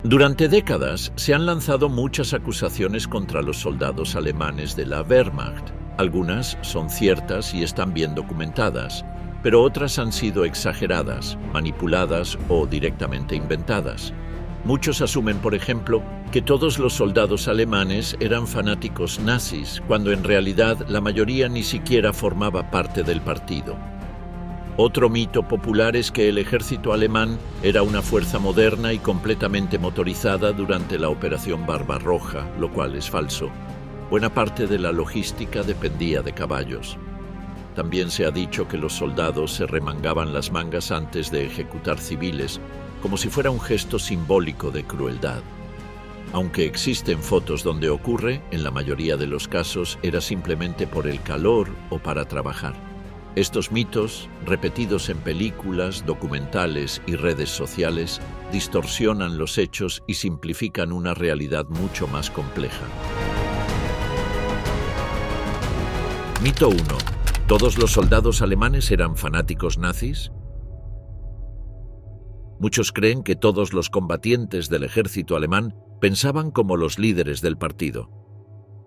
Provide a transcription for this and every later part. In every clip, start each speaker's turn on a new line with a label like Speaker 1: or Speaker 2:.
Speaker 1: Durante décadas se han lanzado muchas acusaciones contra los soldados alemanes de la Wehrmacht. Algunas son ciertas y están bien documentadas, pero otras han sido exageradas, manipuladas o directamente inventadas. Muchos asumen, por ejemplo, que todos los soldados alemanes eran fanáticos nazis, cuando en realidad la mayoría ni siquiera formaba parte del partido. Otro mito popular es que el ejército alemán era una fuerza moderna y completamente motorizada durante la Operación Barbarroja, lo cual es falso. Buena parte de la logística dependía de caballos. También se ha dicho que los soldados se remangaban las mangas antes de ejecutar civiles, como si fuera un gesto simbólico de crueldad. Aunque existen fotos donde ocurre, en la mayoría de los casos era simplemente por el calor o para trabajar. Estos mitos, repetidos en películas, documentales y redes sociales, distorsionan los hechos y simplifican una realidad mucho más compleja. Mito 1. ¿Todos los soldados alemanes eran fanáticos nazis? Muchos creen que todos los combatientes del ejército alemán pensaban como los líderes del partido.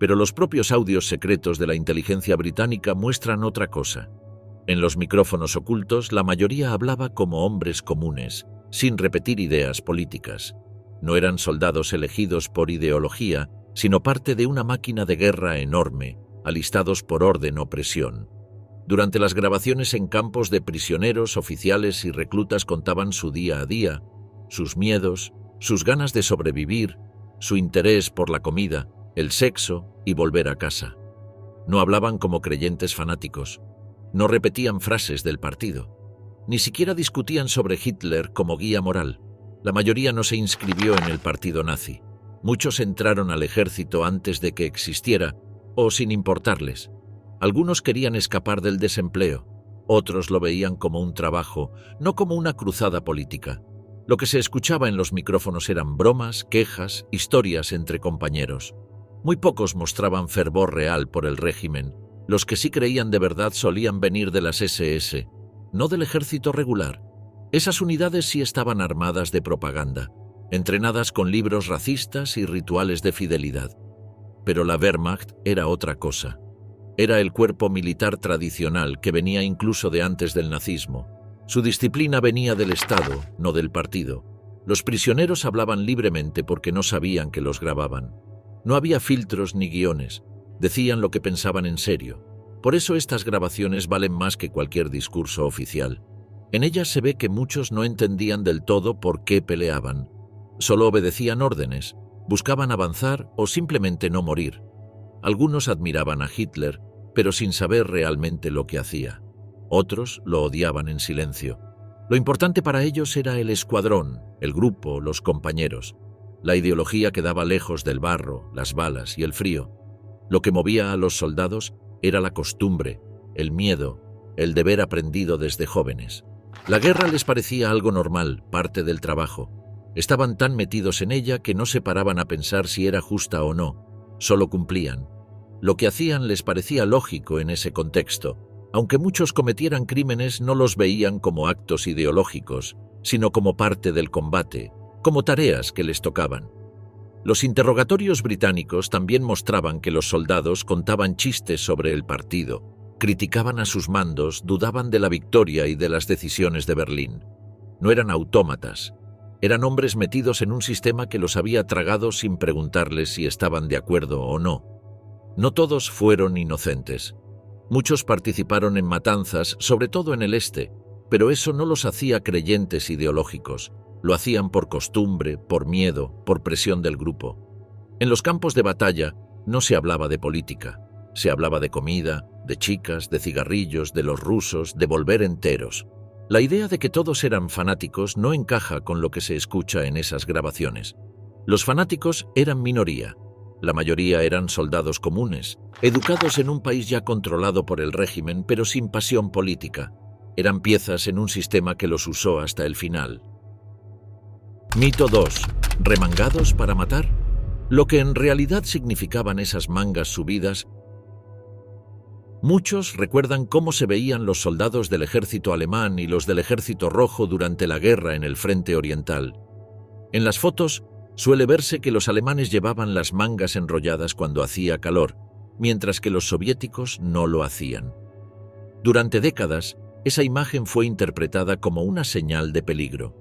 Speaker 1: Pero los propios audios secretos de la inteligencia británica muestran otra cosa. En los micrófonos ocultos, la mayoría hablaba como hombres comunes, sin repetir ideas políticas. No eran soldados elegidos por ideología, sino parte de una máquina de guerra enorme, alistados por orden o presión. Durante las grabaciones en campos de prisioneros, oficiales y reclutas contaban su día a día, sus miedos, sus ganas de sobrevivir, su interés por la comida, el sexo y volver a casa. No hablaban como creyentes fanáticos. No repetían frases del partido. Ni siquiera discutían sobre Hitler como guía moral. La mayoría no se inscribió en el partido nazi. Muchos entraron al ejército antes de que existiera o sin importarles. Algunos querían escapar del desempleo. Otros lo veían como un trabajo, no como una cruzada política. Lo que se escuchaba en los micrófonos eran bromas, quejas, historias entre compañeros. Muy pocos mostraban fervor real por el régimen. Los que sí creían de verdad solían venir de las SS, no del ejército regular. Esas unidades sí estaban armadas de propaganda, entrenadas con libros racistas y rituales de fidelidad. Pero la Wehrmacht era otra cosa. Era el cuerpo militar tradicional que venía incluso de antes del nazismo. Su disciplina venía del Estado, no del partido. Los prisioneros hablaban libremente porque no sabían que los grababan. No había filtros ni guiones. Decían lo que pensaban en serio. Por eso estas grabaciones valen más que cualquier discurso oficial. En ellas se ve que muchos no entendían del todo por qué peleaban. Solo obedecían órdenes, buscaban avanzar o simplemente no morir. Algunos admiraban a Hitler, pero sin saber realmente lo que hacía. Otros lo odiaban en silencio. Lo importante para ellos era el escuadrón, el grupo, los compañeros. La ideología quedaba lejos del barro, las balas y el frío. Lo que movía a los soldados era la costumbre, el miedo, el deber aprendido desde jóvenes. La guerra les parecía algo normal, parte del trabajo. Estaban tan metidos en ella que no se paraban a pensar si era justa o no, solo cumplían. Lo que hacían les parecía lógico en ese contexto. Aunque muchos cometieran crímenes, no los veían como actos ideológicos, sino como parte del combate, como tareas que les tocaban. Los interrogatorios británicos también mostraban que los soldados contaban chistes sobre el partido, criticaban a sus mandos, dudaban de la victoria y de las decisiones de Berlín. No eran autómatas, eran hombres metidos en un sistema que los había tragado sin preguntarles si estaban de acuerdo o no. No todos fueron inocentes. Muchos participaron en matanzas, sobre todo en el este, pero eso no los hacía creyentes ideológicos. Lo hacían por costumbre, por miedo, por presión del grupo. En los campos de batalla no se hablaba de política. Se hablaba de comida, de chicas, de cigarrillos, de los rusos, de volver enteros. La idea de que todos eran fanáticos no encaja con lo que se escucha en esas grabaciones. Los fanáticos eran minoría. La mayoría eran soldados comunes, educados en un país ya controlado por el régimen, pero sin pasión política. Eran piezas en un sistema que los usó hasta el final. Mito 2. ¿Remangados para matar? Lo que en realidad significaban esas mangas subidas. Muchos recuerdan cómo se veían los soldados del ejército alemán y los del ejército rojo durante la guerra en el frente oriental. En las fotos Suele verse que los alemanes llevaban las mangas enrolladas cuando hacía calor, mientras que los soviéticos no lo hacían. Durante décadas, esa imagen fue interpretada como una señal de peligro.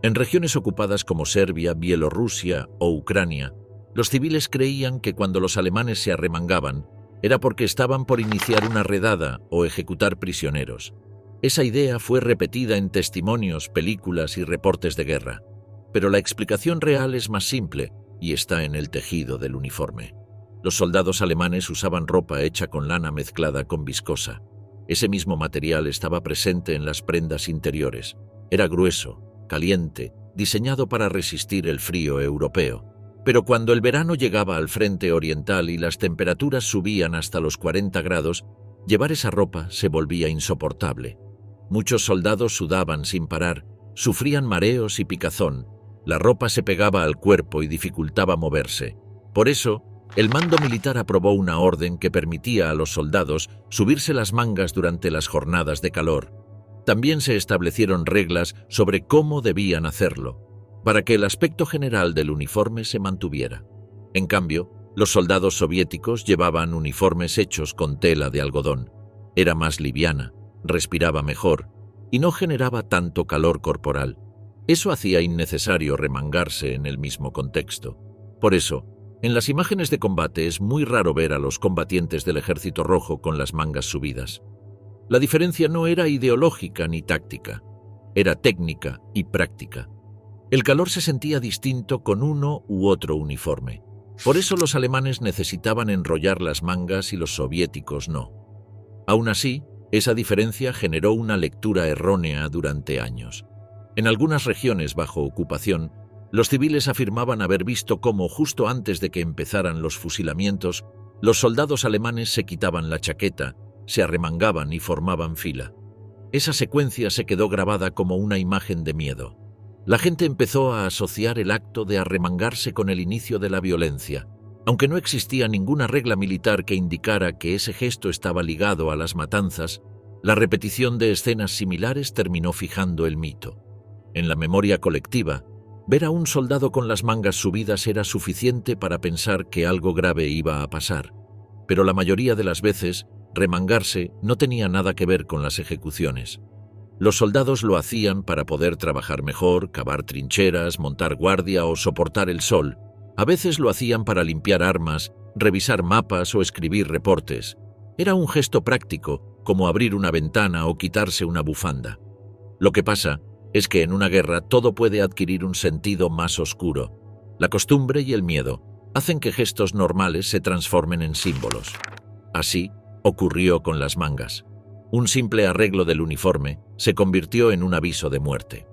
Speaker 1: En regiones ocupadas como Serbia, Bielorrusia o Ucrania, los civiles creían que cuando los alemanes se arremangaban, era porque estaban por iniciar una redada o ejecutar prisioneros. Esa idea fue repetida en testimonios, películas y reportes de guerra. Pero la explicación real es más simple y está en el tejido del uniforme. Los soldados alemanes usaban ropa hecha con lana mezclada con viscosa. Ese mismo material estaba presente en las prendas interiores. Era grueso, caliente, diseñado para resistir el frío europeo. Pero cuando el verano llegaba al frente oriental y las temperaturas subían hasta los 40 grados, llevar esa ropa se volvía insoportable. Muchos soldados sudaban sin parar, sufrían mareos y picazón. La ropa se pegaba al cuerpo y dificultaba moverse. Por eso, el mando militar aprobó una orden que permitía a los soldados subirse las mangas durante las jornadas de calor. También se establecieron reglas sobre cómo debían hacerlo, para que el aspecto general del uniforme se mantuviera. En cambio, los soldados soviéticos llevaban uniformes hechos con tela de algodón. Era más liviana, respiraba mejor y no generaba tanto calor corporal. Eso hacía innecesario remangarse en el mismo contexto. Por eso, en las imágenes de combate es muy raro ver a los combatientes del Ejército Rojo con las mangas subidas. La diferencia no era ideológica ni táctica, era técnica y práctica. El calor se sentía distinto con uno u otro uniforme. Por eso los alemanes necesitaban enrollar las mangas y los soviéticos no. Aún así, esa diferencia generó una lectura errónea durante años. En algunas regiones bajo ocupación, los civiles afirmaban haber visto cómo, justo antes de que empezaran los fusilamientos, los soldados alemanes se quitaban la chaqueta, se arremangaban y formaban fila. Esa secuencia se quedó grabada como una imagen de miedo. La gente empezó a asociar el acto de arremangarse con el inicio de la violencia. Aunque no existía ninguna regla militar que indicara que ese gesto estaba ligado a las matanzas, la repetición de escenas similares terminó fijando el mito. En la memoria colectiva, ver a un soldado con las mangas subidas era suficiente para pensar que algo grave iba a pasar, pero la mayoría de las veces, remangarse no tenía nada que ver con las ejecuciones. Los soldados lo hacían para poder trabajar mejor, cavar trincheras, montar guardia o soportar el sol. A veces lo hacían para limpiar armas, revisar mapas o escribir reportes. Era un gesto práctico, como abrir una ventana o quitarse una bufanda. Lo que pasa es que en una guerra todo puede adquirir un sentido más oscuro. La costumbre y el miedo hacen que gestos normales se transformen en símbolos. Así ocurrió con las mangas. Un simple arreglo del uniforme se convirtió en un aviso de muerte.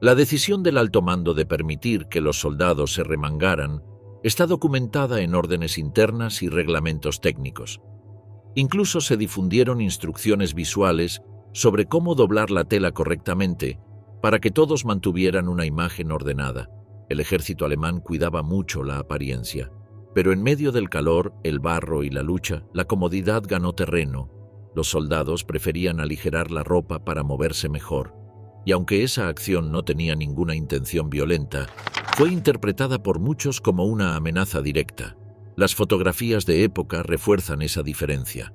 Speaker 1: La decisión del alto mando de permitir que los soldados se remangaran está documentada en órdenes internas y reglamentos técnicos. Incluso se difundieron instrucciones visuales sobre cómo doblar la tela correctamente para que todos mantuvieran una imagen ordenada. El ejército alemán cuidaba mucho la apariencia, pero en medio del calor, el barro y la lucha, la comodidad ganó terreno. Los soldados preferían aligerar la ropa para moverse mejor, y aunque esa acción no tenía ninguna intención violenta, fue interpretada por muchos como una amenaza directa. Las fotografías de época refuerzan esa diferencia.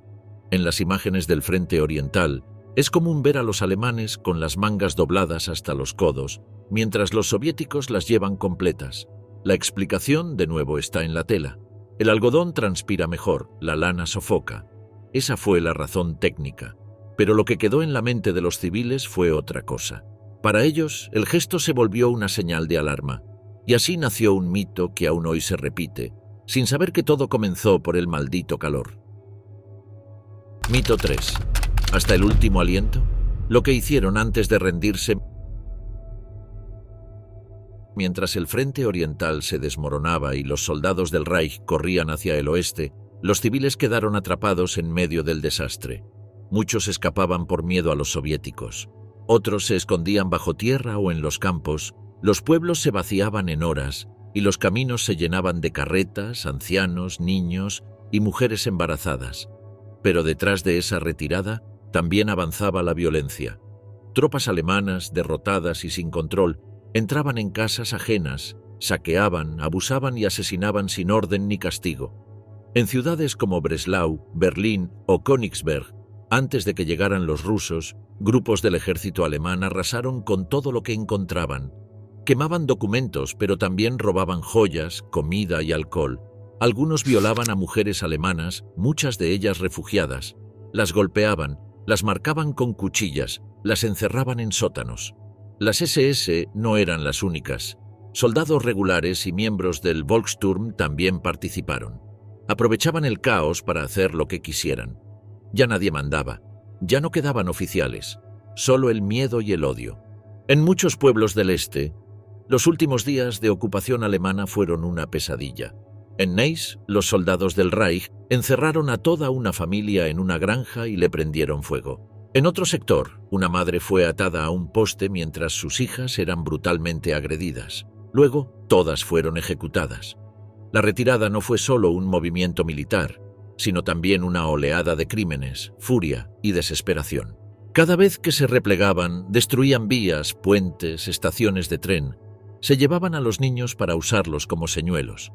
Speaker 1: En las imágenes del frente oriental, es común ver a los alemanes con las mangas dobladas hasta los codos, mientras los soviéticos las llevan completas. La explicación, de nuevo, está en la tela. El algodón transpira mejor, la lana sofoca. Esa fue la razón técnica. Pero lo que quedó en la mente de los civiles fue otra cosa. Para ellos, el gesto se volvió una señal de alarma. Y así nació un mito que aún hoy se repite, sin saber que todo comenzó por el maldito calor. Mito 3. Hasta el último aliento, lo que hicieron antes de rendirse. Mientras el frente oriental se desmoronaba y los soldados del Reich corrían hacia el oeste, los civiles quedaron atrapados en medio del desastre. Muchos escapaban por miedo a los soviéticos. Otros se escondían bajo tierra o en los campos. Los pueblos se vaciaban en horas y los caminos se llenaban de carretas, ancianos, niños y mujeres embarazadas. Pero detrás de esa retirada también avanzaba la violencia. Tropas alemanas, derrotadas y sin control, entraban en casas ajenas, saqueaban, abusaban y asesinaban sin orden ni castigo. En ciudades como Breslau, Berlín o Königsberg, antes de que llegaran los rusos, grupos del ejército alemán arrasaron con todo lo que encontraban. Quemaban documentos, pero también robaban joyas, comida y alcohol. Algunos violaban a mujeres alemanas, muchas de ellas refugiadas. Las golpeaban, las marcaban con cuchillas, las encerraban en sótanos. Las SS no eran las únicas. Soldados regulares y miembros del Volkssturm también participaron. Aprovechaban el caos para hacer lo que quisieran. Ya nadie mandaba, ya no quedaban oficiales, solo el miedo y el odio. En muchos pueblos del este, los últimos días de ocupación alemana fueron una pesadilla. En Neisse, los soldados del Reich encerraron a toda una familia en una granja y le prendieron fuego. En otro sector, una madre fue atada a un poste mientras sus hijas eran brutalmente agredidas. Luego, todas fueron ejecutadas. La retirada no fue solo un movimiento militar, sino también una oleada de crímenes, furia y desesperación. Cada vez que se replegaban, destruían vías, puentes, estaciones de tren, se llevaban a los niños para usarlos como señuelos,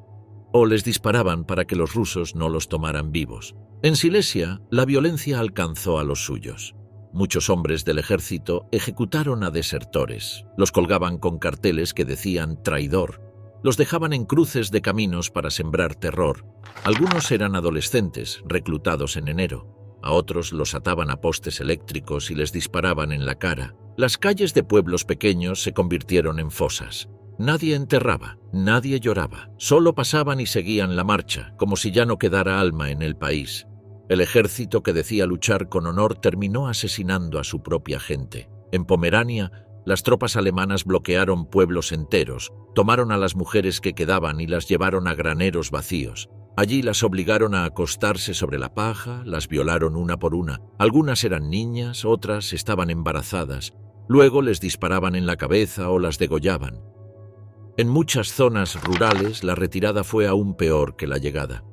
Speaker 1: o les disparaban para que los rusos no los tomaran vivos. En Silesia, la violencia alcanzó a los suyos. Muchos hombres del ejército ejecutaron a desertores, los colgaban con carteles que decían «traidor», los dejaban en cruces de caminos para sembrar terror. Algunos eran adolescentes, reclutados en enero. A otros los ataban a postes eléctricos y les disparaban en la cara. Las calles de pueblos pequeños se convirtieron en fosas. Nadie enterraba, nadie lloraba. Solo pasaban y seguían la marcha, como si ya no quedara alma en el país. El ejército que decía luchar con honor terminó asesinando a su propia gente. En Pomerania, las tropas alemanas bloquearon pueblos enteros, tomaron a las mujeres que quedaban y las llevaron a graneros vacíos. Allí las obligaron a acostarse sobre la paja, las violaron una por una. Algunas eran niñas, otras estaban embarazadas. Luego les disparaban en la cabeza o las degollaban. En muchas zonas rurales la retirada fue aún peor que la llegada.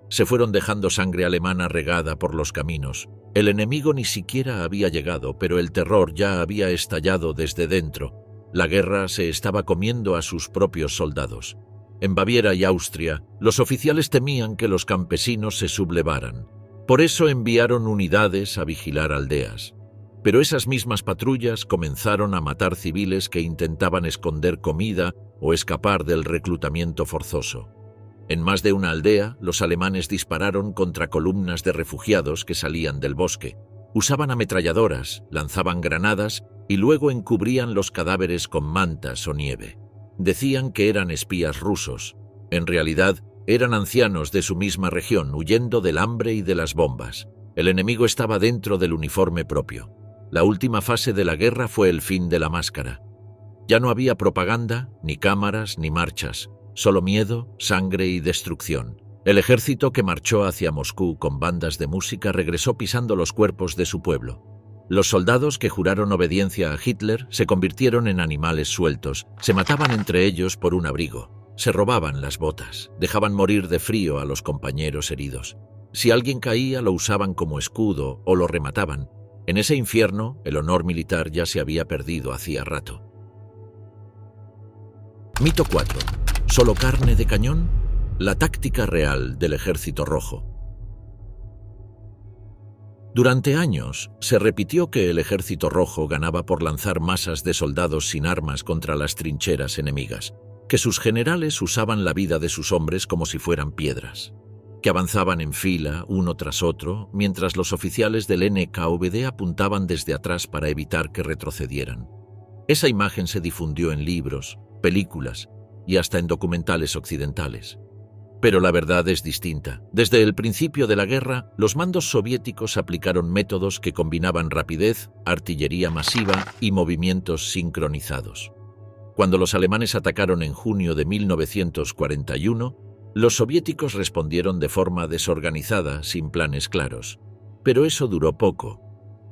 Speaker 1: Se fueron dejando sangre alemana regada por los caminos. El enemigo ni siquiera había llegado, pero el terror ya había estallado desde dentro. La guerra se estaba comiendo a sus propios soldados. En Baviera y Austria, los oficiales temían que los campesinos se sublevaran. Por eso enviaron unidades a vigilar aldeas. Pero esas mismas patrullas comenzaron a matar civiles que intentaban esconder comida o escapar del reclutamiento forzoso. En más de una aldea, los alemanes dispararon contra columnas de refugiados que salían del bosque. Usaban ametralladoras, lanzaban granadas y luego encubrían los cadáveres con mantas o nieve. Decían que eran espías rusos. En realidad, eran ancianos de su misma región, huyendo del hambre y de las bombas. El enemigo estaba dentro del uniforme propio. La última fase de la guerra fue el fin de la máscara. Ya no había propaganda, ni cámaras, ni marchas. Solo miedo, sangre y destrucción. El ejército que marchó hacia Moscú con bandas de música regresó pisando los cuerpos de su pueblo. Los soldados que juraron obediencia a Hitler se convirtieron en animales sueltos, se mataban entre ellos por un abrigo, se robaban las botas, dejaban morir de frío a los compañeros heridos. Si alguien caía lo usaban como escudo o lo remataban. En ese infierno el honor militar ya se había perdido hacía rato. Mito 4. ¿Solo carne de cañón? La táctica real del Ejército Rojo. Durante años se repitió que el Ejército Rojo ganaba por lanzar masas de soldados sin armas contra las trincheras enemigas, que sus generales usaban la vida de sus hombres como si fueran piedras, que avanzaban en fila uno tras otro mientras los oficiales del NKVD apuntaban desde atrás para evitar que retrocedieran. Esa imagen se difundió en libros, películas y hasta en documentales occidentales. Pero la verdad es distinta. Desde el principio de la guerra, los mandos soviéticos aplicaron métodos que combinaban rapidez, artillería masiva y movimientos sincronizados. Cuando los alemanes atacaron en junio de 1941, los soviéticos respondieron de forma desorganizada, sin planes claros. Pero eso duró poco.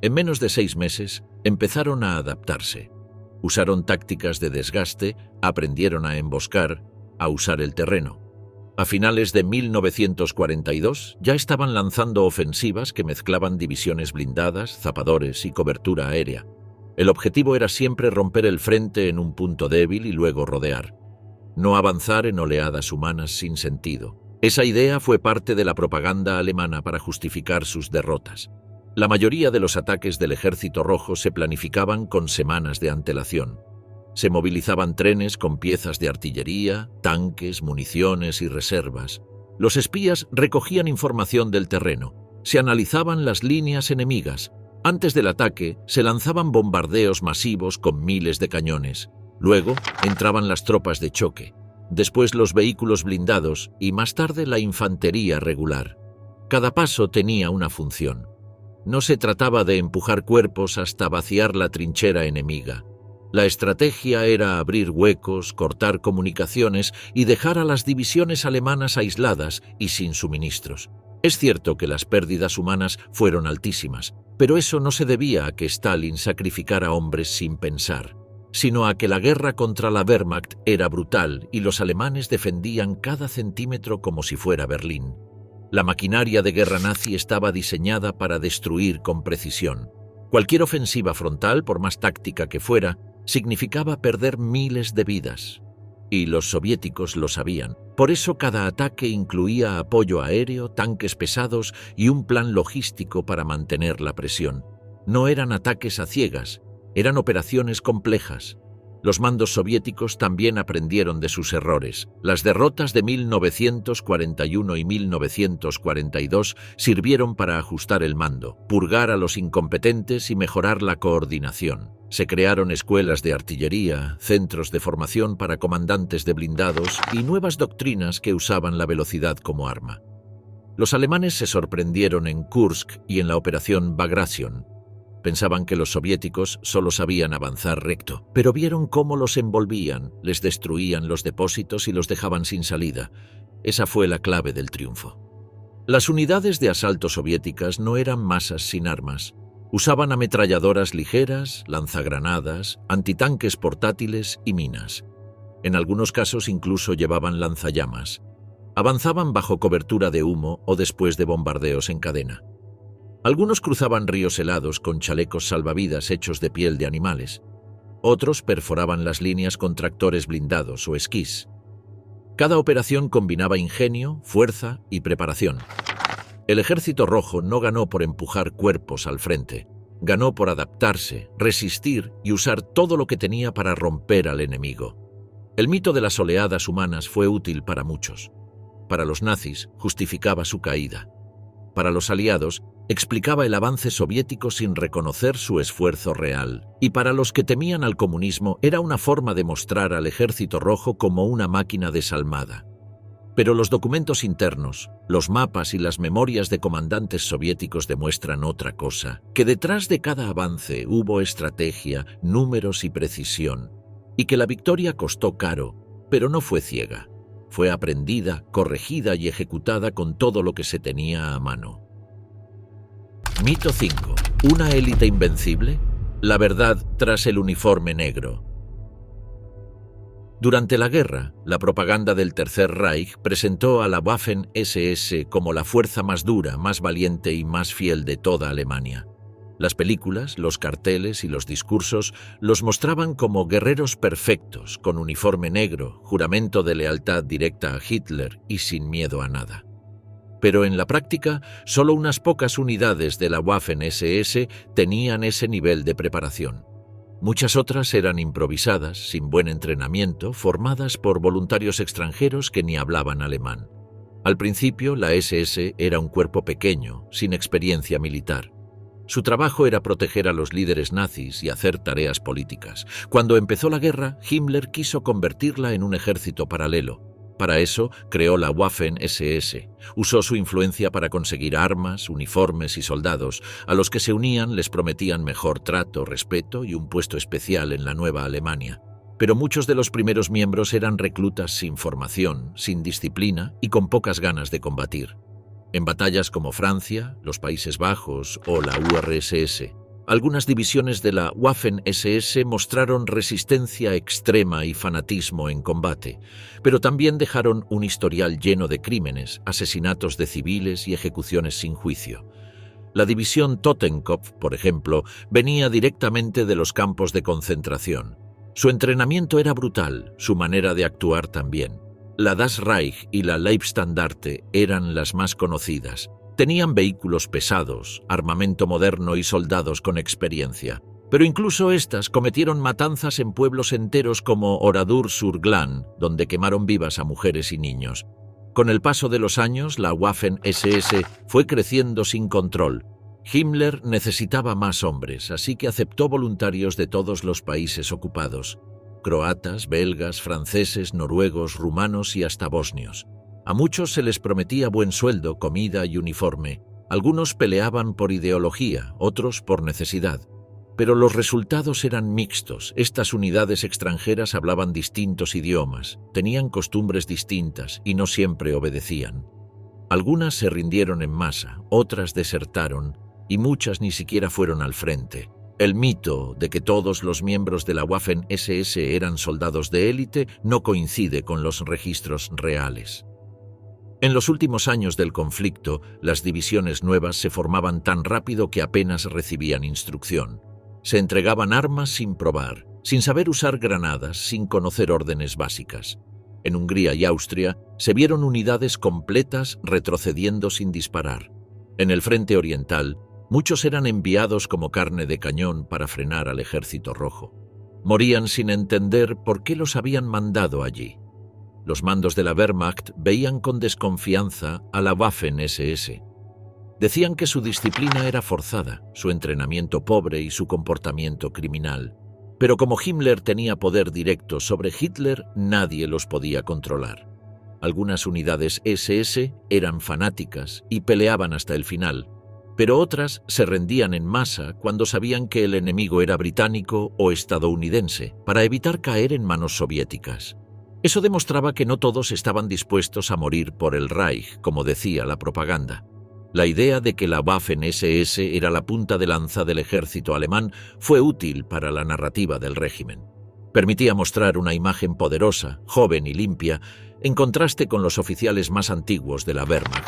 Speaker 1: En menos de 6 meses, empezaron a adaptarse. Usaron tácticas de desgaste, aprendieron a emboscar, a usar el terreno. A finales de 1942 ya estaban lanzando ofensivas que mezclaban divisiones blindadas, zapadores y cobertura aérea. El objetivo era siempre romper el frente en un punto débil y luego rodear. no avanzar en oleadas humanas sin sentido. Esa idea fue parte de la propaganda alemana para justificar sus derrotas. La mayoría de los ataques del Ejército Rojo se planificaban con semanas de antelación. Se movilizaban trenes con piezas de artillería, tanques, municiones y reservas. Los espías recogían información del terreno. Se analizaban las líneas enemigas. Antes del ataque, se lanzaban bombardeos masivos con miles de cañones. Luego, entraban las tropas de choque. Después los vehículos blindados y más tarde la infantería regular. Cada paso tenía una función. No se trataba de empujar cuerpos hasta vaciar la trinchera enemiga. La estrategia era abrir huecos, cortar comunicaciones y dejar a las divisiones alemanas aisladas y sin suministros. Es cierto que las pérdidas humanas fueron altísimas, pero eso no se debía a que Stalin sacrificara hombres sin pensar, sino a que la guerra contra la Wehrmacht era brutal y los alemanes defendían cada centímetro como si fuera Berlín. La maquinaria de guerra nazi estaba diseñada para destruir con precisión. Cualquier ofensiva frontal, por más táctica que fuera, significaba perder miles de vidas. Y los soviéticos lo sabían. Por eso cada ataque incluía apoyo aéreo, tanques pesados y un plan logístico para mantener la presión. No eran ataques a ciegas, eran operaciones complejas. Los mandos soviéticos también aprendieron de sus errores. Las derrotas de 1941 y 1942 sirvieron para ajustar el mando, purgar a los incompetentes y mejorar la coordinación. Se crearon escuelas de artillería, centros de formación para comandantes de blindados y nuevas doctrinas que usaban la velocidad como arma. Los alemanes se sorprendieron en Kursk y en la operación Bagration. Pensaban que los soviéticos solo sabían avanzar recto, pero vieron cómo los envolvían, les destruían los depósitos y los dejaban sin salida. Esa fue la clave del triunfo. Las unidades de asalto soviéticas no eran masas sin armas. Usaban ametralladoras ligeras, lanzagranadas, antitanques portátiles y minas. En algunos casos incluso llevaban lanzallamas. Avanzaban bajo cobertura de humo o después de bombardeos en cadena. Algunos cruzaban ríos helados con chalecos salvavidas hechos de piel de animales. Otros perforaban las líneas con tractores blindados o esquís. Cada operación combinaba ingenio, fuerza y preparación. El Ejército Rojo no ganó por empujar cuerpos al frente. Ganó por adaptarse, resistir y usar todo lo que tenía para romper al enemigo. El mito de las oleadas humanas fue útil para muchos. Para los nazis, justificaba su caída. Para los aliados, explicaba el avance soviético sin reconocer su esfuerzo real. Y para los que temían al comunismo, era una forma de mostrar al Ejército Rojo como una máquina desalmada. Pero los documentos internos, los mapas y las memorias de comandantes soviéticos demuestran otra cosa, que detrás de cada avance hubo estrategia, números y precisión, y que la victoria costó caro, pero no fue ciega. Fue aprendida, corregida y ejecutada con todo lo que se tenía a mano. Mito 5. ¿Una élite invencible? La verdad tras el uniforme negro. Durante la guerra, la propaganda del Tercer Reich presentó a la Waffen-SS como la fuerza más dura, más valiente y más fiel de toda Alemania. Las películas, los carteles y los discursos los mostraban como guerreros perfectos, con uniforme negro, juramento de lealtad directa a Hitler y sin miedo a nada. Pero en la práctica, solo unas pocas unidades de la Waffen-SS tenían ese nivel de preparación. Muchas otras eran improvisadas, sin buen entrenamiento, formadas por voluntarios extranjeros que ni hablaban alemán. Al principio, la SS era un cuerpo pequeño, sin experiencia militar. Su trabajo era proteger a los líderes nazis y hacer tareas políticas. Cuando empezó la guerra, Himmler quiso convertirla en un ejército paralelo. Para eso, creó la Waffen-SS. Usó su influencia para conseguir armas, uniformes y soldados. A los que se unían les prometían mejor trato, respeto y un puesto especial en la nueva Alemania. Pero muchos de los primeros miembros eran reclutas sin formación, sin disciplina y con pocas ganas de combatir. En batallas como Francia, los Países Bajos o la URSS, algunas divisiones de la Waffen-SS mostraron resistencia extrema y fanatismo en combate, pero también dejaron un historial lleno de crímenes, asesinatos de civiles y ejecuciones sin juicio. La división Totenkopf, por ejemplo, venía directamente de los campos de concentración. Su entrenamiento era brutal, su manera de actuar también. La Das Reich y la Leibstandarte eran las más conocidas. Tenían vehículos pesados, armamento moderno y soldados con experiencia. Pero incluso estas cometieron matanzas en pueblos enteros como Oradour-sur-Glane, donde quemaron vivas a mujeres y niños. Con el paso de los años, la Waffen-SS fue creciendo sin control. Himmler necesitaba más hombres, así que aceptó voluntarios de todos los países ocupados: croatas, belgas, franceses, noruegos, rumanos y hasta bosnios. A muchos se les prometía buen sueldo, comida y uniforme. Algunos peleaban por ideología, otros por necesidad. Pero los resultados eran mixtos. Estas unidades extranjeras hablaban distintos idiomas, tenían costumbres distintas y no siempre obedecían. Algunas se rindieron en masa, otras desertaron y muchas ni siquiera fueron al frente. El mito de que todos los miembros de la Waffen-SS eran soldados de élite no coincide con los registros reales. En los últimos años del conflicto, las divisiones nuevas se formaban tan rápido que apenas recibían instrucción. Se entregaban armas sin probar, sin saber usar granadas, sin conocer órdenes básicas. En Hungría y Austria se vieron unidades completas retrocediendo sin disparar. En el frente oriental, muchos eran enviados como carne de cañón para frenar al ejército rojo. Morían sin entender por qué los habían mandado allí. Los mandos de la Wehrmacht veían con desconfianza a la Waffen-SS. Decían que su disciplina era forzada, su entrenamiento pobre y su comportamiento criminal. Pero como Himmler tenía poder directo sobre Hitler, nadie los podía controlar. Algunas unidades SS eran fanáticas y peleaban hasta el final, pero otras se rendían en masa cuando sabían que el enemigo era británico o estadounidense, para evitar caer en manos soviéticas. Eso demostraba que no todos estaban dispuestos a morir por el Reich, como decía la propaganda. La idea de que la Waffen-SS era la punta de lanza del ejército alemán fue útil para la narrativa del régimen. Permitía mostrar una imagen poderosa, joven y limpia, en contraste con los oficiales más antiguos de la Wehrmacht.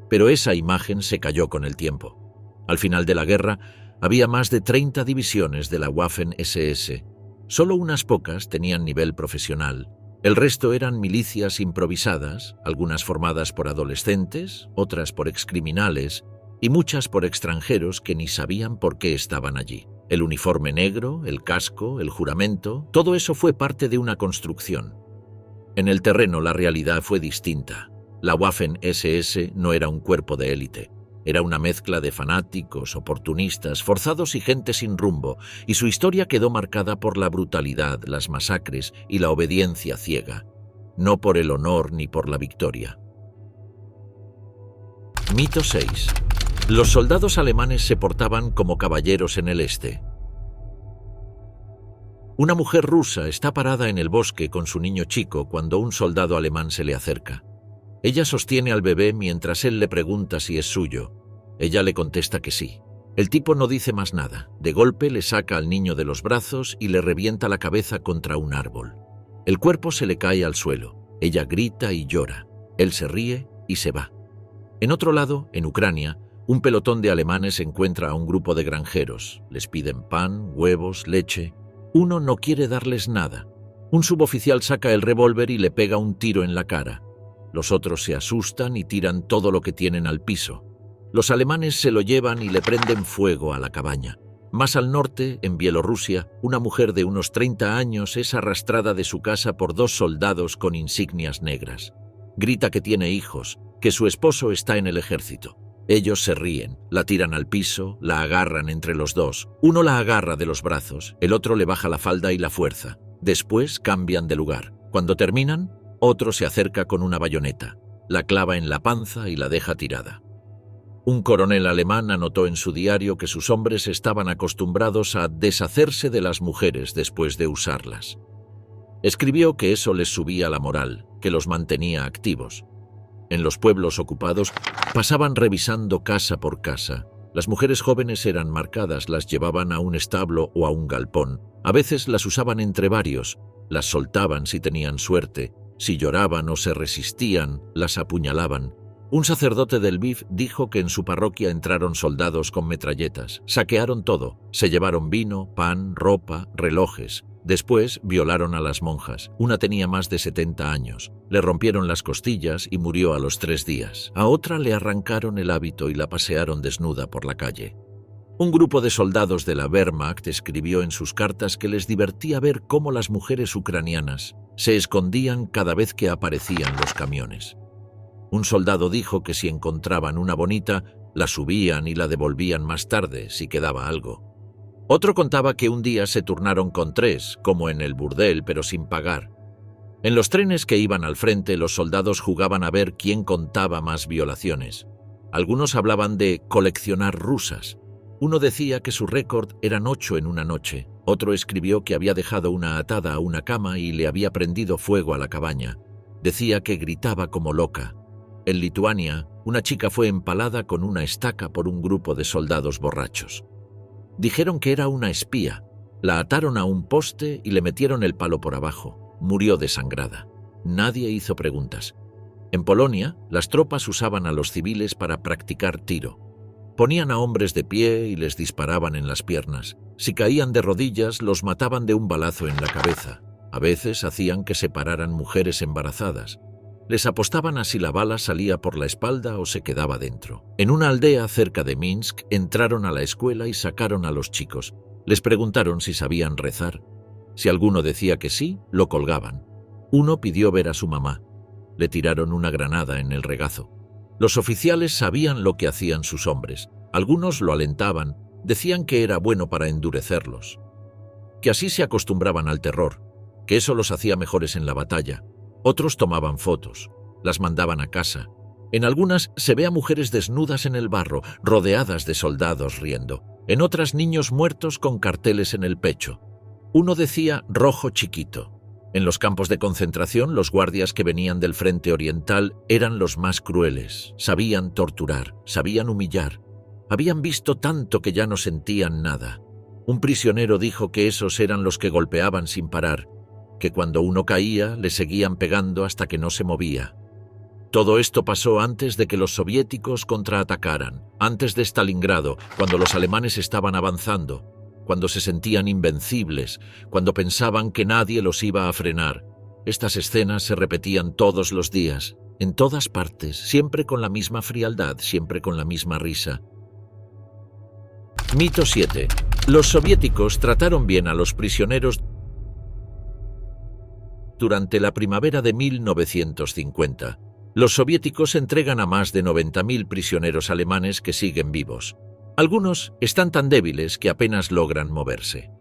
Speaker 1: Pero esa imagen se cayó con el tiempo. Al final de la guerra, había más de 30 divisiones de la Waffen-SS. Solo unas pocas tenían nivel profesional. El resto eran milicias improvisadas, algunas formadas por adolescentes, otras por excriminales y muchas por extranjeros que ni sabían por qué estaban allí. El uniforme negro, el casco, el juramento, todo eso fue parte de una construcción. En el terreno la realidad fue distinta. La Waffen-SS no era un cuerpo de élite. Era una mezcla de fanáticos, oportunistas, forzados y gente sin rumbo, y su historia quedó marcada por la brutalidad, las masacres y la obediencia ciega, no por el honor ni por la victoria. Mito 6. Los soldados alemanes se portaban como caballeros en el este. Una mujer rusa está parada en el bosque con su niño chico cuando un soldado alemán se le acerca. Ella sostiene al bebé mientras él le pregunta si es suyo. Ella le contesta que sí. El tipo no dice más nada. De golpe le saca al niño de los brazos y le revienta la cabeza contra un árbol. El cuerpo se le cae al suelo. Ella grita y llora. Él se ríe y se va. En otro lado, en Ucrania, un pelotón de alemanes encuentra a un grupo de granjeros. Les piden pan, huevos, leche. Uno no quiere darles nada. Un suboficial saca el revólver y le pega un tiro en la cara. Los otros se asustan y tiran todo lo que tienen al piso. Los alemanes se lo llevan y le prenden fuego a la cabaña. Más al norte, en Bielorrusia, una mujer de unos 30 años es arrastrada de su casa por 2 soldados con insignias negras. Grita que tiene hijos, que su esposo está en el ejército. Ellos se ríen, la tiran al piso, la agarran entre los dos. Uno la agarra de los brazos, el otro le baja la falda y la fuerza. Después cambian de lugar. Cuando terminan, otro se acerca con una bayoneta, la clava en la panza y la deja tirada. Un coronel alemán anotó en su diario que sus hombres estaban acostumbrados a deshacerse de las mujeres después de usarlas. Escribió que eso les subía la moral, que los mantenía activos. En los pueblos ocupados pasaban revisando casa por casa. Las mujeres jóvenes eran marcadas, las llevaban a un establo o a un galpón. A veces las usaban entre varios, las soltaban si tenían suerte. Si lloraban o se resistían, las apuñalaban. Un sacerdote de Lviv dijo que en su parroquia entraron soldados con metralletas, saquearon todo, se llevaron vino, pan, ropa, relojes. Después violaron a las monjas. Una tenía más de 70 años. Le rompieron las costillas y murió a los 3 días. A otra le arrancaron el hábito y la pasearon desnuda por la calle. Un grupo de soldados de la Wehrmacht escribió en sus cartas que les divertía ver cómo las mujeres ucranianas se escondían cada vez que aparecían los camiones. Un soldado dijo que si encontraban una bonita, la subían y la devolvían más tarde si quedaba algo. Otro contaba que un día se turnaron con 3, como en el burdel, pero sin pagar. En los trenes que iban al frente, los soldados jugaban a ver quién contaba más violaciones. Algunos hablaban de coleccionar rusas. Uno decía que su récord eran 8 en una noche. Otro escribió que había dejado una atada a una cama y le había prendido fuego a la cabaña. Decía que gritaba como loca. En Lituania, una chica fue empalada con una estaca por un grupo de soldados borrachos. Dijeron que era una espía. La ataron a un poste y le metieron el palo por abajo. Murió desangrada. Nadie hizo preguntas. En Polonia, las tropas usaban a los civiles para practicar tiro. Ponían a hombres de pie y les disparaban en las piernas. Si caían de rodillas, los mataban de un balazo en la cabeza. A veces hacían que se pararan mujeres embarazadas. Les apostaban a si la bala salía por la espalda o se quedaba dentro. En una aldea cerca de Minsk entraron a la escuela y sacaron a los chicos. Les preguntaron si sabían rezar. Si alguno decía que sí, lo colgaban. Uno pidió ver a su mamá. Le tiraron una granada en el regazo. Los oficiales sabían lo que hacían sus hombres. Algunos lo alentaban, decían que era bueno para endurecerlos, que así se acostumbraban al terror, que eso los hacía mejores en la batalla. Otros tomaban fotos, las mandaban a casa. En algunas se ve a mujeres desnudas en el barro, rodeadas de soldados riendo. En otras niños muertos con carteles en el pecho. Uno decía rojo chiquito. En los campos de concentración, los guardias que venían del frente oriental eran los más crueles. Sabían torturar, sabían humillar. Habían visto tanto que ya no sentían nada. Un prisionero dijo que esos eran los que golpeaban sin parar, que cuando uno caía le seguían pegando hasta que no se movía. Todo esto pasó antes de que los soviéticos contraatacaran, antes de Stalingrado, cuando los alemanes estaban avanzando, cuando se sentían invencibles, cuando pensaban que nadie los iba a frenar. Estas escenas se repetían todos los días, en todas partes, siempre con la misma frialdad, siempre con la misma risa. Mito 7. Los soviéticos trataron bien a los prisioneros durante la primavera de 1950. Los soviéticos entregan a más de 90.000 prisioneros alemanes que siguen vivos. Algunos están tan débiles que apenas logran moverse.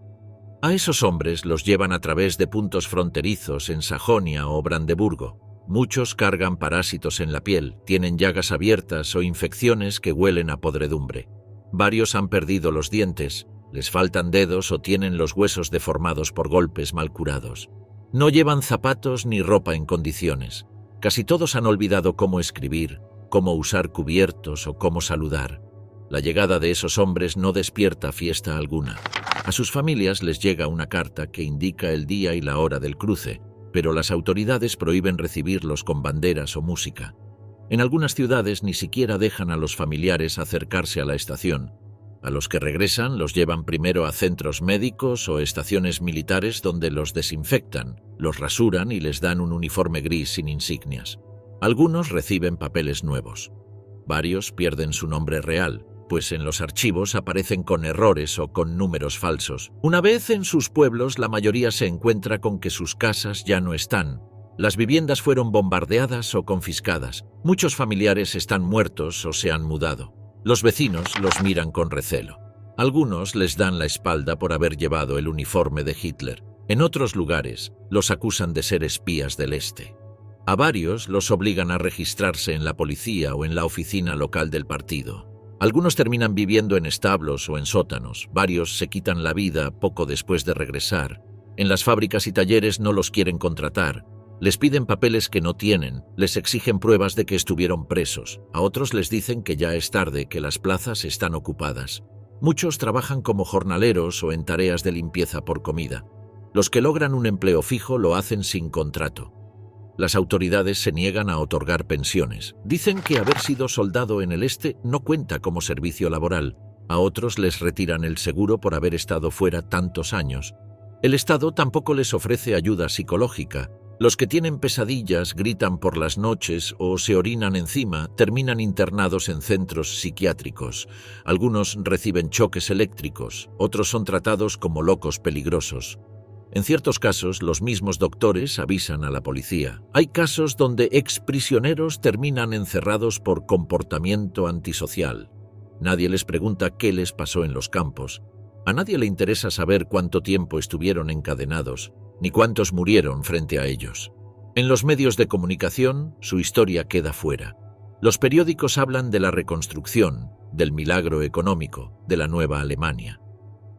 Speaker 1: A esos hombres los llevan a través de puntos fronterizos en Sajonia o Brandeburgo. Muchos cargan parásitos en la piel, tienen llagas abiertas o infecciones que huelen a podredumbre. Varios han perdido los dientes, les faltan dedos o tienen los huesos deformados por golpes mal curados. No llevan zapatos ni ropa en condiciones. Casi todos han olvidado cómo escribir, cómo usar cubiertos o cómo saludar. La llegada de esos hombres no despierta fiesta alguna. A sus familias les llega una carta que indica el día y la hora del cruce, pero las autoridades prohíben recibirlos con banderas o música. En algunas ciudades ni siquiera dejan a los familiares acercarse a la estación. A los que regresan los llevan primero a centros médicos o estaciones militares donde los desinfectan, los rasuran y les dan un uniforme gris sin insignias. Algunos reciben papeles nuevos. Varios pierden su nombre real, pues en los archivos aparecen con errores o con números falsos. Una vez en sus pueblos, la mayoría se encuentra con que sus casas ya no están. Las viviendas fueron bombardeadas o confiscadas. Muchos familiares están muertos o se han mudado. Los vecinos los miran con recelo. Algunos les dan la espalda por haber llevado el uniforme de Hitler. En otros lugares, los acusan de ser espías del Este. A varios los obligan a registrarse en la policía o en la oficina local del partido. Algunos terminan viviendo en establos o en sótanos. Varios se quitan la vida poco después de regresar. En las fábricas y talleres no los quieren contratar. Les piden papeles que no tienen, les exigen pruebas de que estuvieron presos. A otros les dicen que ya es tarde, que las plazas están ocupadas. Muchos trabajan como jornaleros o en tareas de limpieza por comida. Los que logran un empleo fijo lo hacen sin contrato. Las autoridades se niegan a otorgar pensiones. Dicen que haber sido soldado en el este no cuenta como servicio laboral. A otros les retiran el seguro por haber estado fuera tantos años. El Estado tampoco les ofrece ayuda psicológica. Los que tienen pesadillas, gritan por las noches o se orinan encima, terminan internados en centros psiquiátricos. Algunos reciben choques eléctricos, otros son tratados como locos peligrosos. En ciertos casos, los mismos doctores avisan a la policía. Hay casos donde exprisioneros terminan encerrados por comportamiento antisocial. Nadie les pregunta qué les pasó en los campos. A nadie le interesa saber cuánto tiempo estuvieron encadenados, ni cuántos murieron frente a ellos. En los medios de comunicación, su historia queda fuera. Los periódicos hablan de la reconstrucción, del milagro económico, de la nueva Alemania.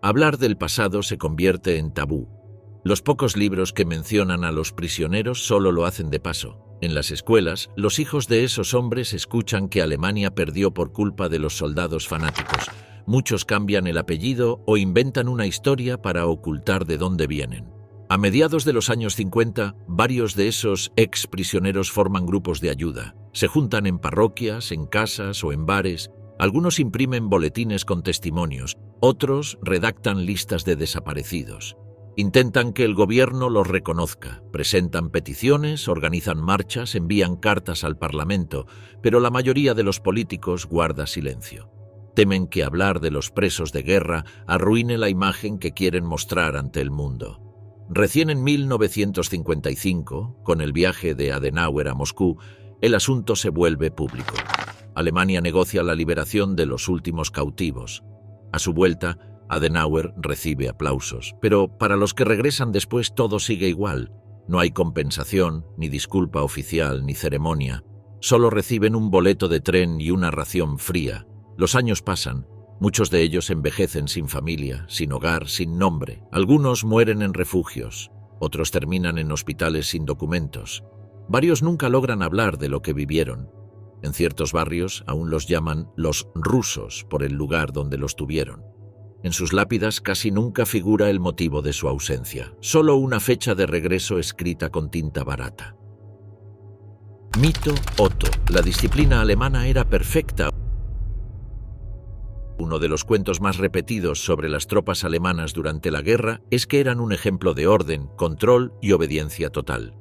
Speaker 1: Hablar del pasado se convierte en tabú. Los pocos libros que mencionan a los prisioneros solo lo hacen de paso. En las escuelas, los hijos de esos hombres escuchan que Alemania perdió por culpa de los soldados fanáticos. Muchos cambian el apellido o inventan una historia para ocultar de dónde vienen. A mediados de los años 50, varios de esos exprisioneros forman grupos de ayuda. Se juntan en parroquias, en casas o en bares. Algunos imprimen boletines con testimonios, otros redactan listas de desaparecidos. Intentan que el gobierno los reconozca, presentan peticiones, organizan marchas, envían cartas al Parlamento, pero la mayoría de los políticos guarda silencio. Temen que hablar de los presos de guerra arruine la imagen que quieren mostrar ante el mundo. Recién en 1955, con el viaje de Adenauer a Moscú, el asunto se vuelve público. Alemania negocia la liberación de los últimos cautivos. A su vuelta, Adenauer recibe aplausos, pero para los que regresan después todo sigue igual. No hay compensación, ni disculpa oficial, ni ceremonia. Solo reciben un boleto de tren y una ración fría. Los años pasan. Muchos de ellos envejecen sin familia, sin hogar, sin nombre. Algunos mueren en refugios. Otros terminan en hospitales sin documentos. Varios nunca logran hablar de lo que vivieron. En ciertos barrios aún los llaman los rusos por el lugar donde los tuvieron. En sus lápidas casi nunca figura el motivo de su ausencia, solo una fecha de regreso escrita con tinta barata. Mito Otto. La disciplina alemana era perfecta. Uno de los cuentos más repetidos sobre las tropas alemanas durante la guerra es que eran un ejemplo de orden, control y obediencia total.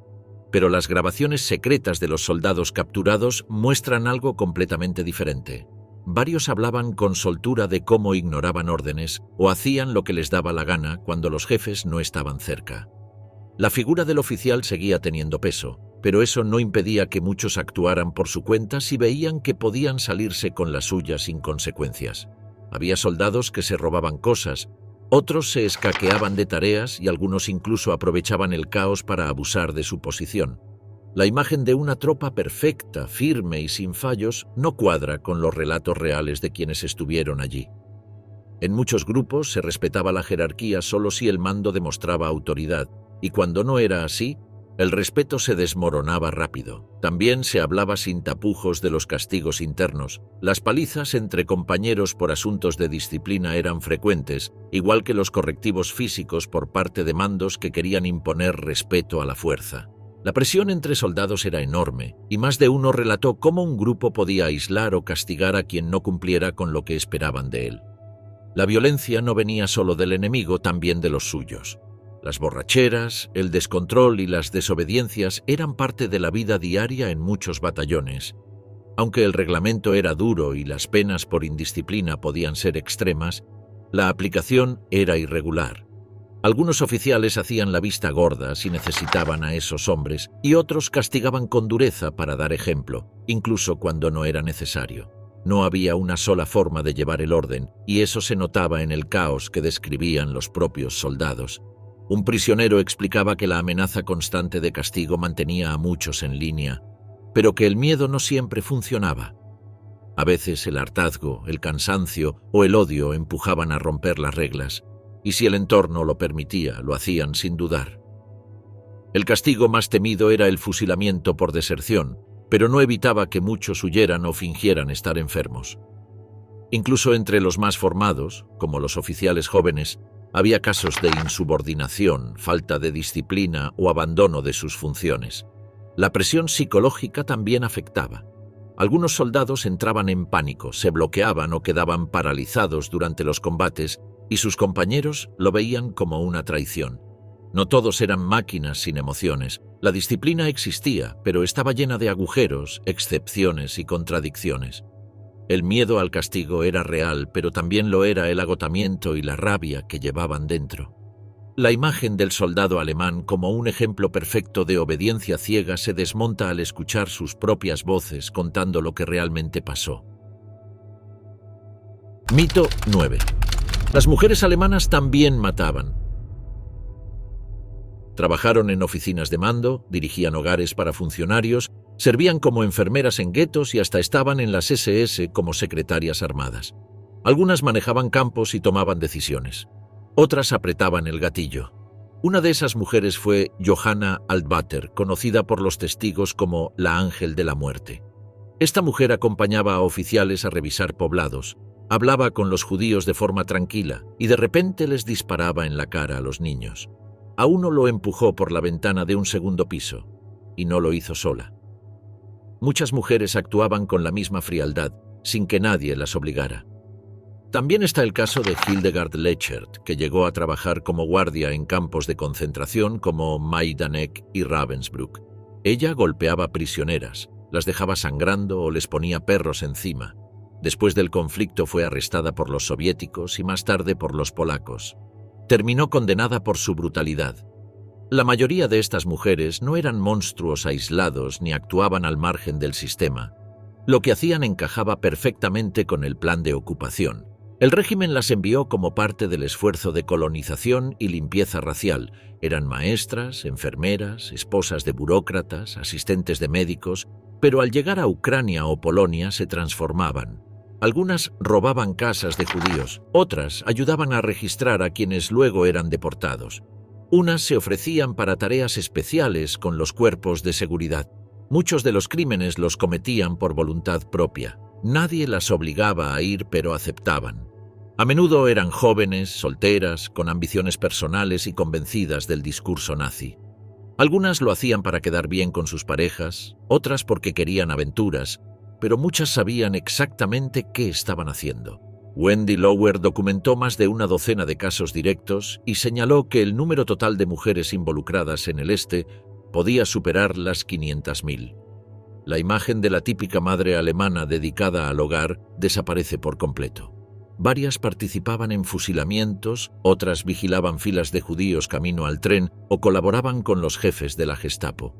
Speaker 1: Pero las grabaciones secretas de los soldados capturados muestran algo completamente diferente. Varios hablaban con soltura de cómo ignoraban órdenes o hacían lo que les daba la gana cuando los jefes no estaban cerca. La figura del oficial seguía teniendo peso, pero eso no impedía que muchos actuaran por su cuenta si veían que podían salirse con la suya sin consecuencias. Había soldados que se robaban cosas, otros se escaqueaban de tareas y algunos incluso aprovechaban el caos para abusar de su posición. La imagen de una tropa perfecta, firme y sin fallos no cuadra con los relatos reales de quienes estuvieron allí. En muchos grupos se respetaba la jerarquía solo si el mando demostraba autoridad, y cuando no era así, el respeto se desmoronaba rápido. También se hablaba sin tapujos de los castigos internos. Las palizas entre compañeros por asuntos de disciplina eran frecuentes, igual que los correctivos físicos por parte de mandos que querían imponer respeto a la fuerza. La presión entre soldados era enorme, y más de uno relató cómo un grupo podía aislar o castigar a quien no cumpliera con lo que esperaban de él. La violencia no venía solo del enemigo, también de los suyos. Las borracheras, el descontrol y las desobediencias eran parte de la vida diaria en muchos batallones. Aunque el reglamento era duro y las penas por indisciplina podían ser extremas, la aplicación era irregular. Algunos oficiales hacían la vista gorda si necesitaban a esos hombres y otros castigaban con dureza para dar ejemplo, incluso cuando no era necesario. No había una sola forma de llevar el orden y eso se notaba en el caos que describían los propios soldados. Un prisionero explicaba que la amenaza constante de castigo mantenía a muchos en línea, pero que el miedo no siempre funcionaba. A veces el hartazgo, el cansancio o el odio empujaban a romper las reglas, y si el entorno lo permitía, lo hacían sin dudar. El castigo más temido era el fusilamiento por deserción, pero no evitaba que muchos huyeran o fingieran estar enfermos. Incluso entre los más formados, como los oficiales jóvenes, había casos de insubordinación, falta de disciplina o abandono de sus funciones. La presión psicológica también afectaba. Algunos soldados entraban en pánico, se bloqueaban o quedaban paralizados durante los combates y sus compañeros lo veían como una traición. No todos eran máquinas sin emociones. La disciplina existía, pero estaba llena de agujeros, excepciones y contradicciones. El miedo al castigo era real, pero también lo era el agotamiento y la rabia que llevaban dentro. La imagen del soldado alemán como un ejemplo perfecto de obediencia ciega se desmonta al escuchar sus propias voces contando lo que realmente pasó. Mito 9. Las mujeres alemanas también mataban. Trabajaron en oficinas de mando, dirigían hogares para funcionarios, servían como enfermeras en guetos y hasta estaban en las SS como secretarias armadas. Algunas manejaban campos y tomaban decisiones. Otras apretaban el gatillo. Una de esas mujeres fue Johanna Altvater, conocida por los testigos como la Ángel de la Muerte. Esta mujer acompañaba a oficiales a revisar poblados, hablaba con los judíos de forma tranquila y de repente les disparaba en la cara a los niños. A uno lo empujó por la ventana de un segundo piso, y no lo hizo sola. Muchas mujeres actuaban con la misma frialdad, sin que nadie las obligara. También está el caso de Hildegard Lechert, que llegó a trabajar como guardia en campos de concentración como Majdanek y Ravensbrück. Ella golpeaba prisioneras, las dejaba sangrando o les ponía perros encima. Después del conflicto fue arrestada por los soviéticos y más tarde por los polacos. Terminó condenada por su brutalidad. La mayoría de estas mujeres no eran monstruos aislados ni actuaban al margen del sistema. Lo que hacían encajaba perfectamente con el plan de ocupación. El régimen las envió como parte del esfuerzo de colonización y limpieza racial. Eran maestras, enfermeras, esposas de burócratas, asistentes de médicos, pero al llegar a Ucrania o Polonia se transformaban. Algunas robaban casas de judíos, otras ayudaban a registrar a quienes luego eran deportados. Unas se ofrecían para tareas especiales con los cuerpos de seguridad. Muchos de los crímenes los cometían por voluntad propia. Nadie las obligaba a ir, pero aceptaban. A menudo eran jóvenes, solteras, con ambiciones personales y convencidas del discurso nazi. Algunas lo hacían para quedar bien con sus parejas, otras porque querían aventuras, pero muchas sabían exactamente qué estaban haciendo. Wendy Lower documentó más de una docena de casos directos y señaló que el número total de mujeres involucradas en el este podía superar las 500.000. La imagen de la típica madre alemana dedicada al hogar desaparece por completo. Varias participaban en fusilamientos, otras vigilaban filas de judíos camino al tren o colaboraban con los jefes de la Gestapo.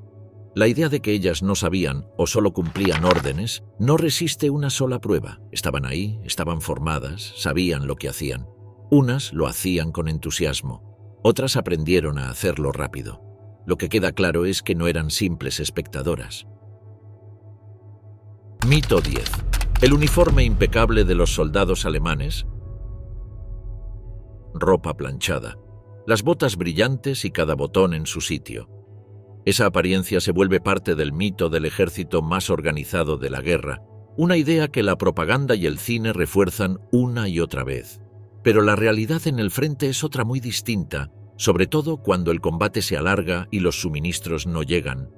Speaker 1: La idea de que ellas no sabían o solo cumplían órdenes no resiste una sola prueba. Estaban ahí, estaban formadas, sabían lo que hacían. Unas lo hacían con entusiasmo, otras aprendieron a hacerlo rápido. Lo que queda claro es que no eran simples espectadoras. Mito 10. El uniforme impecable de los soldados alemanes. Ropa planchada, las botas brillantes y cada botón en su sitio. Esa apariencia se vuelve parte del mito del ejército más organizado de la guerra, una idea que la propaganda y el cine refuerzan una y otra vez. Pero la realidad en el frente es otra muy distinta, sobre todo cuando el combate se alarga y los suministros no llegan.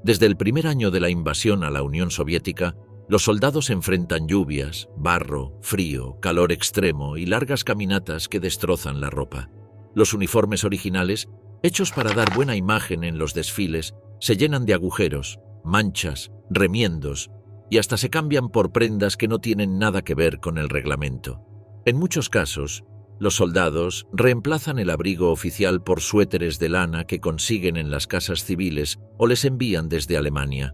Speaker 1: Desde el primer año de la invasión a la Unión Soviética, los soldados enfrentan lluvias, barro, frío, calor extremo y largas caminatas que destrozan la ropa. Los uniformes originales, hechos para dar buena imagen en los desfiles, se llenan de agujeros, manchas, remiendos y hasta se cambian por prendas que no tienen nada que ver con el reglamento. En muchos casos, los soldados reemplazan el abrigo oficial por suéteres de lana que consiguen en las casas civiles o les envían desde Alemania.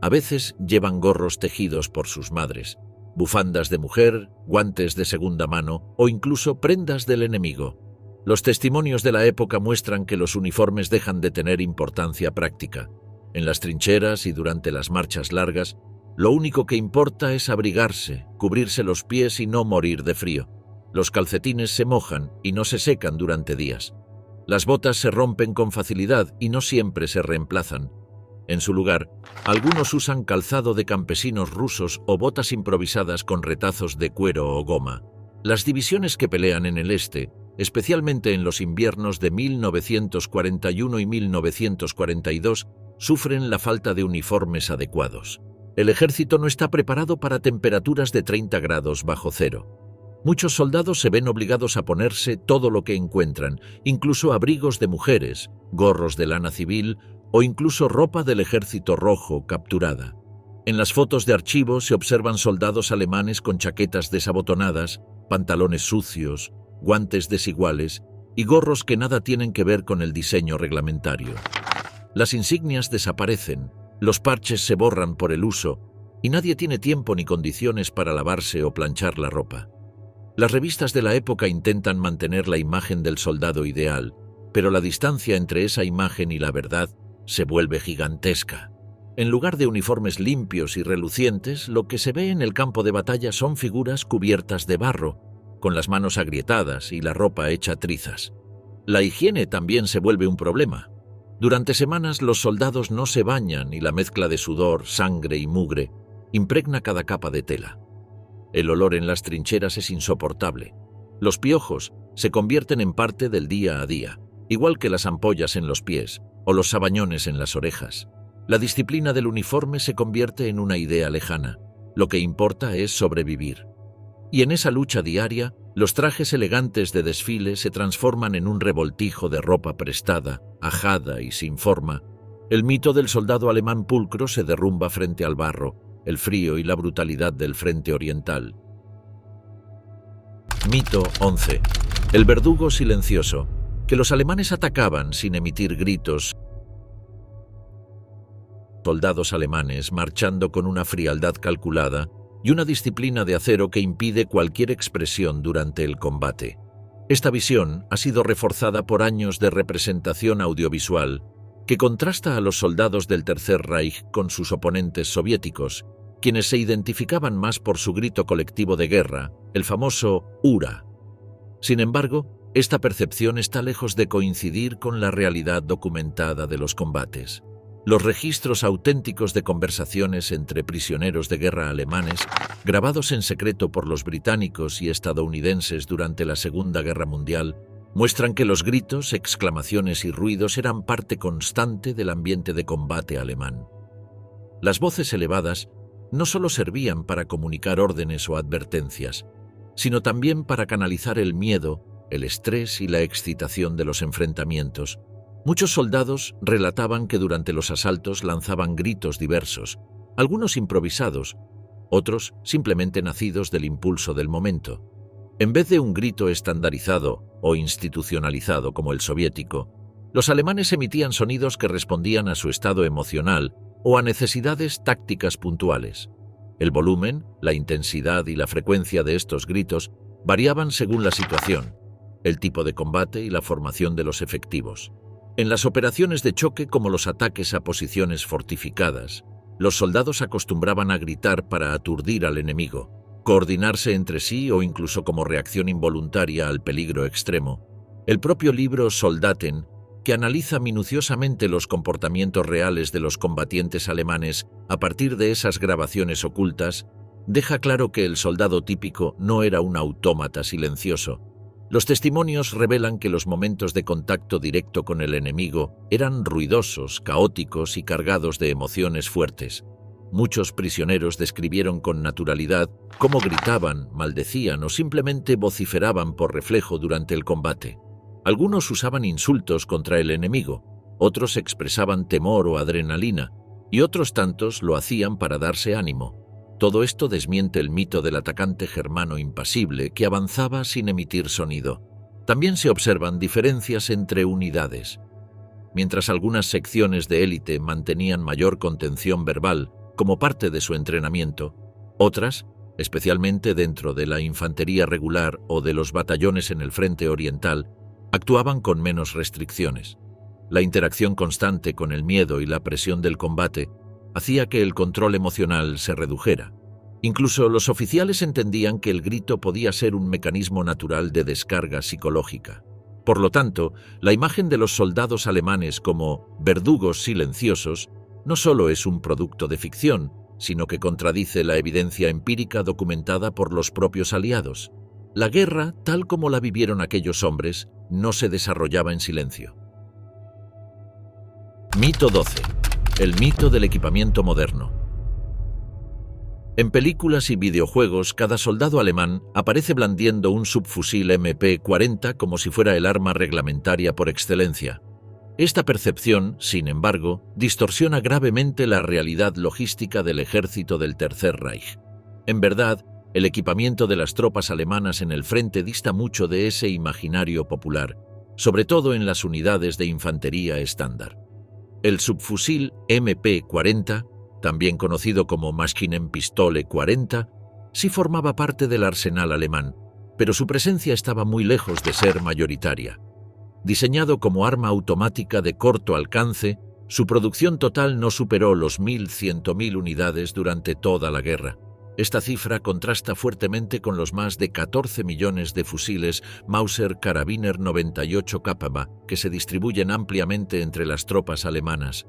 Speaker 1: A veces llevan gorros tejidos por sus madres, bufandas de mujer, guantes de segunda mano o incluso prendas del enemigo. Los testimonios de la época muestran que los uniformes dejan de tener importancia práctica. En las trincheras y durante las marchas largas, lo único que importa es abrigarse, cubrirse los pies y no morir de frío. Los calcetines se mojan y no se secan durante días. Las botas se rompen con facilidad y no siempre se reemplazan. En su lugar, algunos usan calzado de campesinos rusos o botas improvisadas con retazos de cuero o goma. Las divisiones que pelean en el este especialmente en los inviernos de 1941 y 1942, sufren la falta de uniformes adecuados. El ejército no está preparado para temperaturas de 30 grados bajo cero. Muchos soldados se ven obligados a ponerse todo lo que encuentran, incluso abrigos de mujeres, gorros de lana civil o incluso ropa del Ejército Rojo capturada. En las fotos de archivo se observan soldados alemanes con chaquetas desabotonadas, pantalones sucios, guantes desiguales y gorros que nada tienen que ver con el diseño reglamentario. Las insignias desaparecen, los parches se borran por el uso y nadie tiene tiempo ni condiciones para lavarse o planchar la ropa. Las revistas de la época intentan mantener la imagen del soldado ideal, pero la distancia entre esa imagen y la verdad se vuelve gigantesca. En lugar de uniformes limpios y relucientes, lo que se ve en el campo de batalla son figuras cubiertas de barro, con las manos agrietadas y la ropa hecha trizas. La higiene también se vuelve un problema. Durante semanas los soldados no se bañan y la mezcla de sudor, sangre y mugre impregna cada capa de tela. El olor en las trincheras es insoportable. Los piojos se convierten en parte del día a día, igual que las ampollas en los pies o los sabañones en las orejas. La disciplina del uniforme se convierte en una idea lejana. Lo que importa es sobrevivir. Y en esa lucha diaria, los trajes elegantes de desfile se transforman en un revoltijo de ropa prestada, ajada y sin forma. El mito del soldado alemán pulcro se derrumba frente al barro, el frío y la brutalidad del frente oriental. Mito 11. El verdugo silencioso, que los alemanes atacaban sin emitir gritos. Soldados alemanes marchando con una frialdad calculada y una disciplina de acero que impide cualquier expresión durante el combate. Esta visión ha sido reforzada por años de representación audiovisual que contrasta a los soldados del Tercer Reich con sus oponentes soviéticos, quienes se identificaban más por su grito colectivo de guerra, el famoso «Ura». Sin embargo, esta percepción está lejos de coincidir con la realidad documentada de los combates. Los registros auténticos de conversaciones entre prisioneros de guerra alemanes, grabados en secreto por los británicos y estadounidenses durante la Segunda Guerra Mundial, muestran que los gritos, exclamaciones y ruidos eran parte constante del ambiente de combate alemán. Las voces elevadas no solo servían para comunicar órdenes o advertencias, sino también para canalizar el miedo, el estrés y la excitación de los enfrentamientos. Muchos soldados relataban que durante los asaltos lanzaban gritos diversos, algunos improvisados, otros simplemente nacidos del impulso del momento. En vez de un grito estandarizado o institucionalizado como el soviético, los alemanes emitían sonidos que respondían a su estado emocional o a necesidades tácticas puntuales. El volumen, la intensidad y la frecuencia de estos gritos variaban según la situación, el tipo de combate y la formación de los efectivos. En las operaciones de choque como los ataques a posiciones fortificadas, los soldados acostumbraban a gritar para aturdir al enemigo, coordinarse entre sí o incluso como reacción involuntaria al peligro extremo. El propio libro Soldaten, que analiza minuciosamente los comportamientos reales de los combatientes alemanes a partir de esas grabaciones ocultas, deja claro que el soldado típico no era un autómata silencioso. Los testimonios revelan que los momentos de contacto directo con el enemigo eran ruidosos, caóticos y cargados de emociones fuertes. Muchos prisioneros describieron con naturalidad cómo gritaban, maldecían o simplemente vociferaban por reflejo durante el combate. Algunos usaban insultos contra el enemigo, otros expresaban temor o adrenalina, y otros tantos lo hacían para darse ánimo. Todo esto desmiente el mito del atacante germano impasible que avanzaba sin emitir sonido. También se observan diferencias entre unidades. Mientras algunas secciones de élite mantenían mayor contención verbal como parte de su entrenamiento, otras, especialmente dentro de la infantería regular o de los batallones en el frente oriental, actuaban con menos restricciones. La interacción constante con el miedo y la presión del combate hacía que el control emocional se redujera. Incluso los oficiales entendían que el grito podía ser un mecanismo natural de descarga psicológica. Por lo tanto, la imagen de los soldados alemanes como verdugos silenciosos no solo es un producto de ficción, sino que contradice la evidencia empírica documentada por los propios aliados. La guerra, tal como la vivieron aquellos hombres, no se desarrollaba en silencio. Mito 12. El mito del equipamiento moderno. En películas y videojuegos, cada soldado alemán aparece blandiendo un subfusil MP-40 como si fuera el arma reglamentaria por excelencia. Esta percepción, sin embargo, distorsiona gravemente la realidad logística del ejército del Tercer Reich. En verdad, el equipamiento de las tropas alemanas en el frente dista mucho de ese imaginario popular, sobre todo en las unidades de infantería estándar. El subfusil MP-40, también conocido como Maschinenpistole 40, sí formaba parte del arsenal alemán, pero su presencia estaba muy lejos de ser mayoritaria. Diseñado como arma automática de corto alcance, su producción total no superó los 1.100.000 unidades durante toda la guerra. Esta cifra contrasta fuertemente con los más de 14 millones de fusiles Mauser Karabiner 98 Kappa que se distribuyen ampliamente entre las tropas alemanas.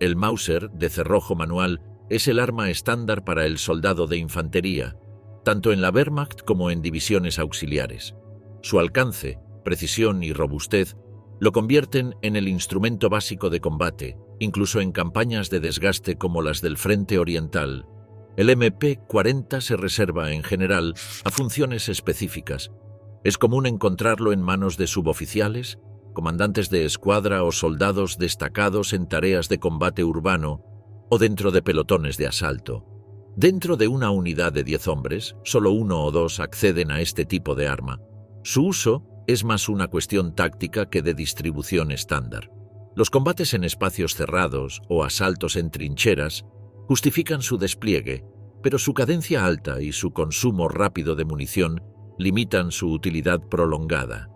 Speaker 1: El Mauser, de cerrojo manual, es el arma estándar para el soldado de infantería, tanto en la Wehrmacht como en divisiones auxiliares. Su alcance, precisión y robustez lo convierten en el instrumento básico de combate, incluso en campañas de desgaste como las del Frente Oriental. El MP-40 se reserva, en general, a funciones específicas. Es común encontrarlo en manos de suboficiales, comandantes de escuadra o soldados destacados en tareas de combate urbano o dentro de pelotones de asalto. Dentro de una unidad de 10 hombres, solo 1 o 2 acceden a este tipo de arma. Su uso es más una cuestión táctica que de distribución estándar. Los combates en espacios cerrados o asaltos en trincheras justifican su despliegue, pero su cadencia alta y su consumo rápido de munición limitan su utilidad prolongada.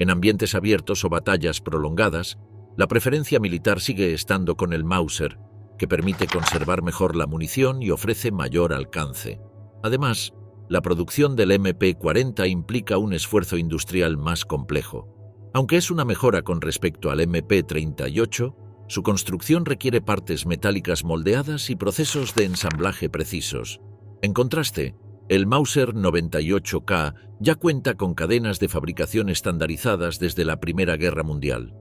Speaker 1: En ambientes abiertos o batallas prolongadas, la preferencia militar sigue estando con el Mauser, que permite conservar mejor la munición y ofrece mayor alcance. Además, la producción del MP-40 implica un esfuerzo industrial más complejo. Aunque es una mejora con respecto al MP-38, su construcción requiere partes metálicas moldeadas y procesos de ensamblaje precisos. En contraste, el Mauser 98K ya cuenta con cadenas de fabricación estandarizadas desde la Primera Guerra Mundial.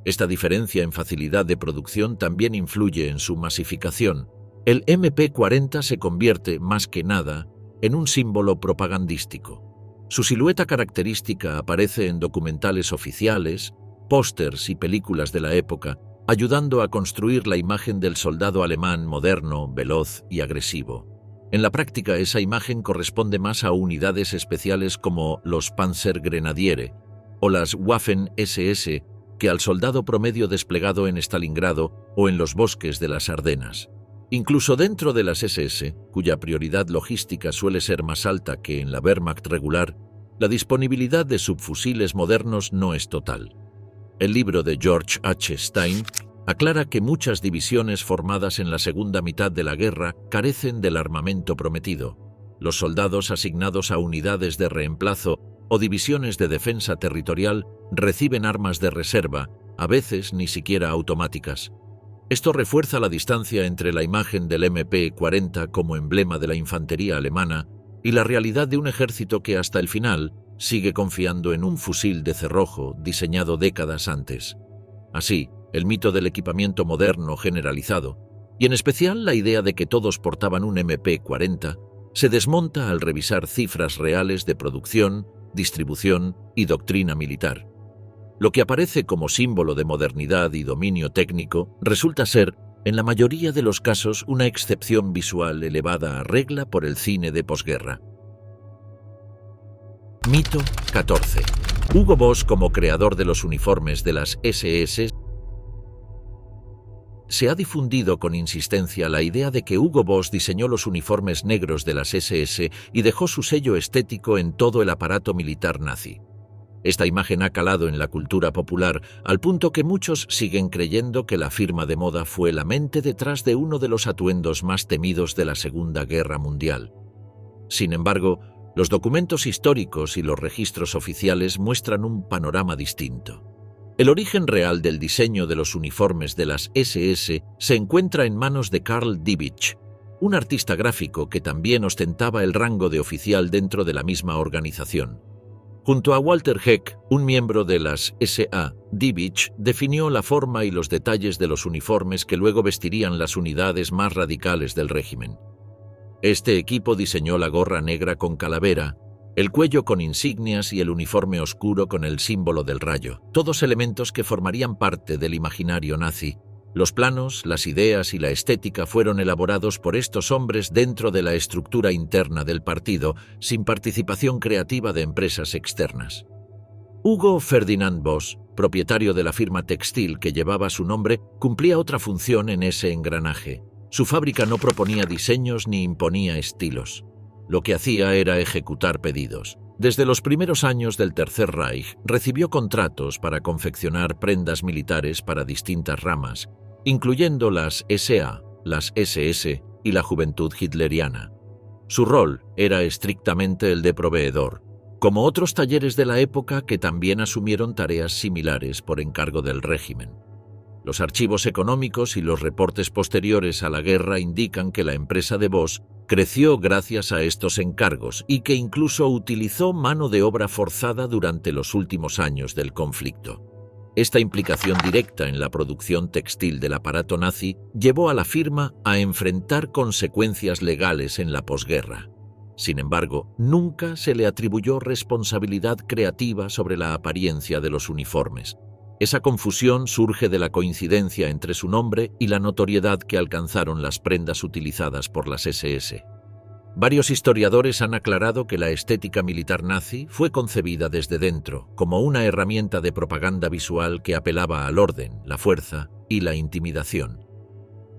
Speaker 1: Esta diferencia en facilidad de producción también influye en su masificación. El MP-40 se convierte, más que nada, en un símbolo propagandístico. Su silueta característica aparece en documentales oficiales, pósters y películas de la época, ayudando a construir la imagen del soldado alemán moderno, veloz y agresivo. En la práctica, esa imagen corresponde más a unidades especiales como los Panzergrenadiere o las Waffen-SS que al soldado promedio desplegado en Stalingrado o en los bosques de las Ardenas. Incluso dentro de las SS, cuya prioridad logística suele ser más alta que en la Wehrmacht regular, la disponibilidad de subfusiles modernos no es total. El libro de George H. Stein aclara que muchas divisiones formadas en la segunda mitad de la guerra carecen del armamento prometido. Los soldados asignados a unidades de reemplazo o divisiones de defensa territorial reciben armas de reserva, a veces ni siquiera automáticas. Esto refuerza la distancia entre la imagen del MP-40 como emblema de la infantería alemana y la realidad de un ejército que hasta el final sigue confiando en un fusil de cerrojo diseñado décadas antes. Así, el mito del equipamiento moderno generalizado, y en especial la idea de que todos portaban un MP-40, se desmonta al revisar cifras reales de producción, distribución y doctrina militar. Lo que aparece como símbolo de modernidad y dominio técnico resulta ser, en la mayoría de los casos, una excepción visual elevada a regla por el cine de posguerra. Mito 14. Hugo Boss, como creador de los uniformes de las SS, se ha difundido con insistencia la idea de que Hugo Boss diseñó los uniformes negros de las SS y dejó su sello estético en todo el aparato militar nazi. Esta imagen ha calado en la cultura popular al punto que muchos siguen creyendo que la firma de moda fue la mente detrás de uno de los atuendos más temidos de la Segunda Guerra Mundial. Sin embargo, los documentos históricos y los registros oficiales muestran un panorama distinto. El origen real del diseño de los uniformes de las SS se encuentra en manos de Karl Diebitsch, un artista gráfico que también ostentaba el rango de oficial dentro de la misma organización. Junto a Walter Heck, un miembro de las SA, Dibich definió la forma y los detalles de los uniformes que luego vestirían las unidades más radicales del régimen. Este equipo diseñó la gorra negra con calavera, el cuello con insignias y el uniforme oscuro con el símbolo del rayo, todos elementos que formarían parte del imaginario nazi. Los planos, las ideas y la estética fueron elaborados por estos hombres dentro de la estructura interna del partido, sin participación creativa de empresas externas. Hugo Ferdinand Boss, propietario de la firma textil que llevaba su nombre, cumplía otra función en ese engranaje. Su fábrica no proponía diseños ni imponía estilos. Lo que hacía era ejecutar pedidos. Desde los primeros años del Tercer Reich recibió contratos para confeccionar prendas militares para distintas ramas, incluyendo las SA, las SS y la Juventud Hitleriana. Su rol era estrictamente el de proveedor, como otros talleres de la época que también asumieron tareas similares por encargo del régimen. Los archivos económicos y los reportes posteriores a la guerra indican que la empresa de Boss creció gracias a estos encargos y que incluso utilizó mano de obra forzada durante los últimos años del conflicto. Esta implicación directa en la producción textil del aparato nazi llevó a la firma a enfrentar consecuencias legales en la posguerra. Sin embargo, nunca se le atribuyó responsabilidad creativa sobre la apariencia de los uniformes. Esa confusión surge de la coincidencia entre su nombre y la notoriedad que alcanzaron las prendas utilizadas por las SS. Varios historiadores han aclarado que la estética militar nazi fue concebida desde dentro, como una herramienta de propaganda visual que apelaba al orden, la fuerza y la intimidación.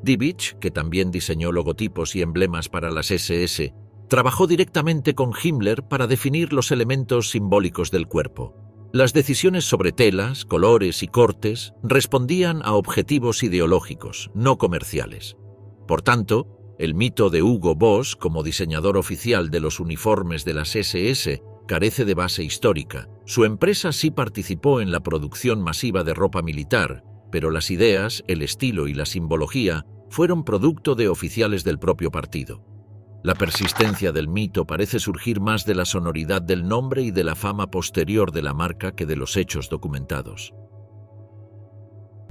Speaker 1: Dibich, que también diseñó logotipos y emblemas para las SS, trabajó directamente con Himmler para definir los elementos simbólicos del cuerpo. Las decisiones sobre telas, colores y cortes respondían a objetivos ideológicos, no comerciales. Por tanto, el mito de Hugo Boss como diseñador oficial de los uniformes de las SS carece de base histórica. Su empresa sí participó en la producción masiva de ropa militar, pero las ideas, el estilo y la simbología fueron producto de oficiales del propio partido. La persistencia del mito parece surgir más de la sonoridad del nombre y de la fama posterior de la marca que de los hechos documentados.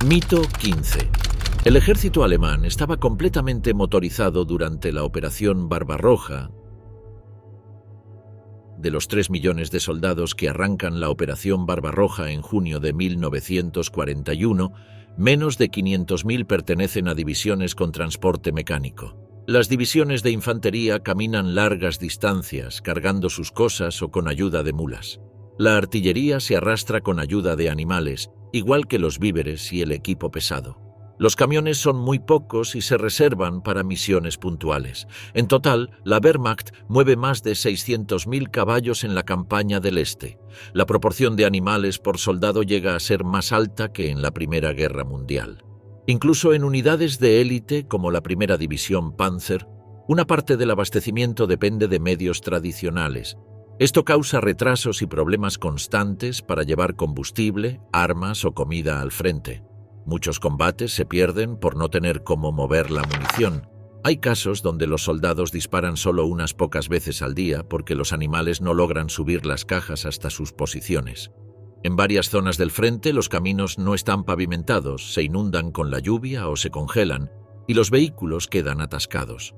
Speaker 1: Mito 15. El ejército alemán estaba completamente motorizado durante la Operación Barbarroja. De los 3 millones de soldados que arrancan la Operación Barbarroja en junio de 1941, menos de 500.000 pertenecen a divisiones con transporte mecánico. Las divisiones de infantería caminan largas distancias, cargando sus cosas o con ayuda de mulas. La artillería se arrastra con ayuda de animales, igual que los víveres y el equipo pesado. Los camiones son muy pocos y se reservan para misiones puntuales. En total, la Wehrmacht mueve más de 600.000 caballos en la campaña del Este. La proporción de animales por soldado llega a ser más alta que en la Primera Guerra Mundial. Incluso en unidades de élite como la Primera División Panzer, una parte del abastecimiento depende de medios tradicionales. Esto causa retrasos y problemas constantes para llevar combustible, armas o comida al frente. Muchos combates se pierden por no tener cómo mover la munición. Hay casos donde los soldados disparan solo unas pocas veces al día porque los animales no logran subir las cajas hasta sus posiciones. En varias zonas del frente los caminos no están pavimentados, se inundan con la lluvia o se congelan, y los vehículos quedan atascados.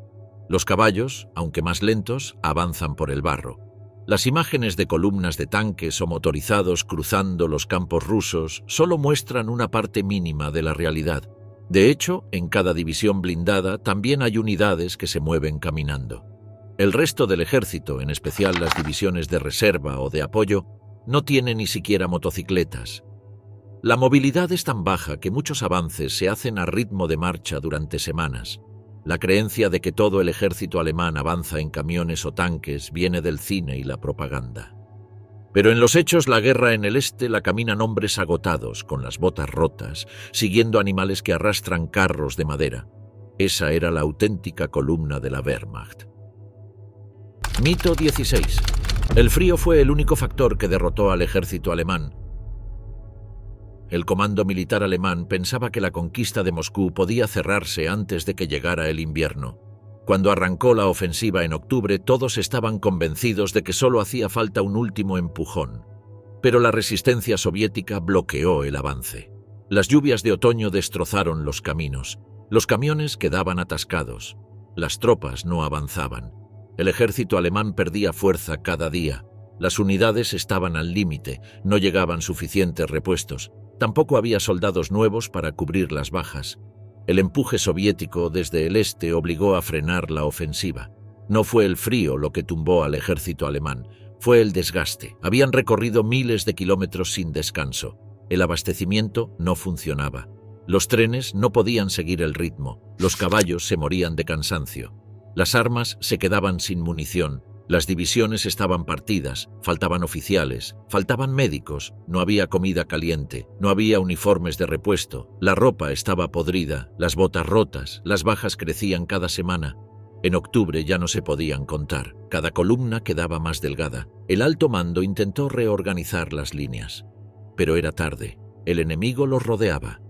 Speaker 1: Los caballos, aunque más lentos, avanzan por el barro. Las imágenes de columnas de tanques o motorizados cruzando los campos rusos solo muestran una parte mínima de la realidad. De hecho, en cada división blindada también hay unidades que se mueven caminando. El resto del ejército, en especial las divisiones de reserva o de apoyo, no tiene ni siquiera motocicletas. La movilidad es tan baja que muchos avances se hacen a ritmo de marcha durante semanas. La creencia de que todo el ejército alemán avanza en camiones o tanques viene del cine y la propaganda. Pero en los hechos, la guerra en el este la caminan hombres agotados, con las botas rotas, siguiendo animales que arrastran carros de madera. Esa era la auténtica columna de la Wehrmacht. Mito 16. El frío fue el único factor que derrotó al ejército alemán. El comando militar alemán pensaba que la conquista de Moscú podía cerrarse antes de que llegara el invierno. Cuando arrancó la ofensiva en octubre, todos estaban convencidos de que solo hacía falta un último empujón. Pero la resistencia soviética bloqueó el avance. Las lluvias de otoño destrozaron los caminos. Los camiones quedaban atascados. Las tropas no avanzaban. El ejército alemán perdía fuerza cada día. Las unidades estaban al límite, no llegaban suficientes repuestos. Tampoco había soldados nuevos para cubrir las bajas. El empuje soviético desde el este obligó a frenar la ofensiva. No fue el frío lo que tumbó al ejército alemán, fue el desgaste. Habían recorrido miles de kilómetros sin descanso. El abastecimiento no funcionaba. Los trenes no podían seguir el ritmo. Los caballos se morían de cansancio. Las armas se quedaban sin munición. Las divisiones estaban partidas, faltaban oficiales, faltaban médicos, no había comida caliente, no había uniformes de repuesto, la ropa estaba podrida, las botas rotas, las bajas crecían cada semana. En octubre ya no se podían contar, cada columna quedaba más delgada. El alto mando intentó reorganizar las líneas. Pero era tarde, el enemigo los rodeaba.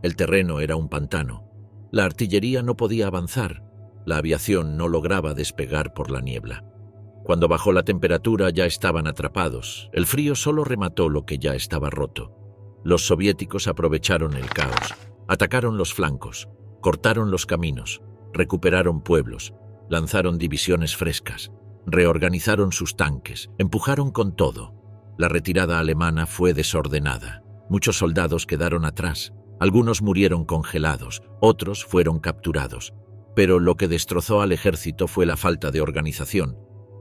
Speaker 1: El terreno era un pantano. La artillería no podía avanzar, la aviación no lograba despegar por la niebla. Cuando bajó la temperatura ya estaban atrapados. El frío solo remató lo que ya estaba roto. Los soviéticos aprovecharon el caos. Atacaron los flancos, cortaron los caminos, recuperaron pueblos, lanzaron divisiones frescas, reorganizaron sus tanques, empujaron con todo. La retirada alemana fue desordenada. Muchos soldados quedaron atrás. Algunos murieron congelados, otros fueron capturados. Pero lo que destrozó al ejército fue la falta de organización.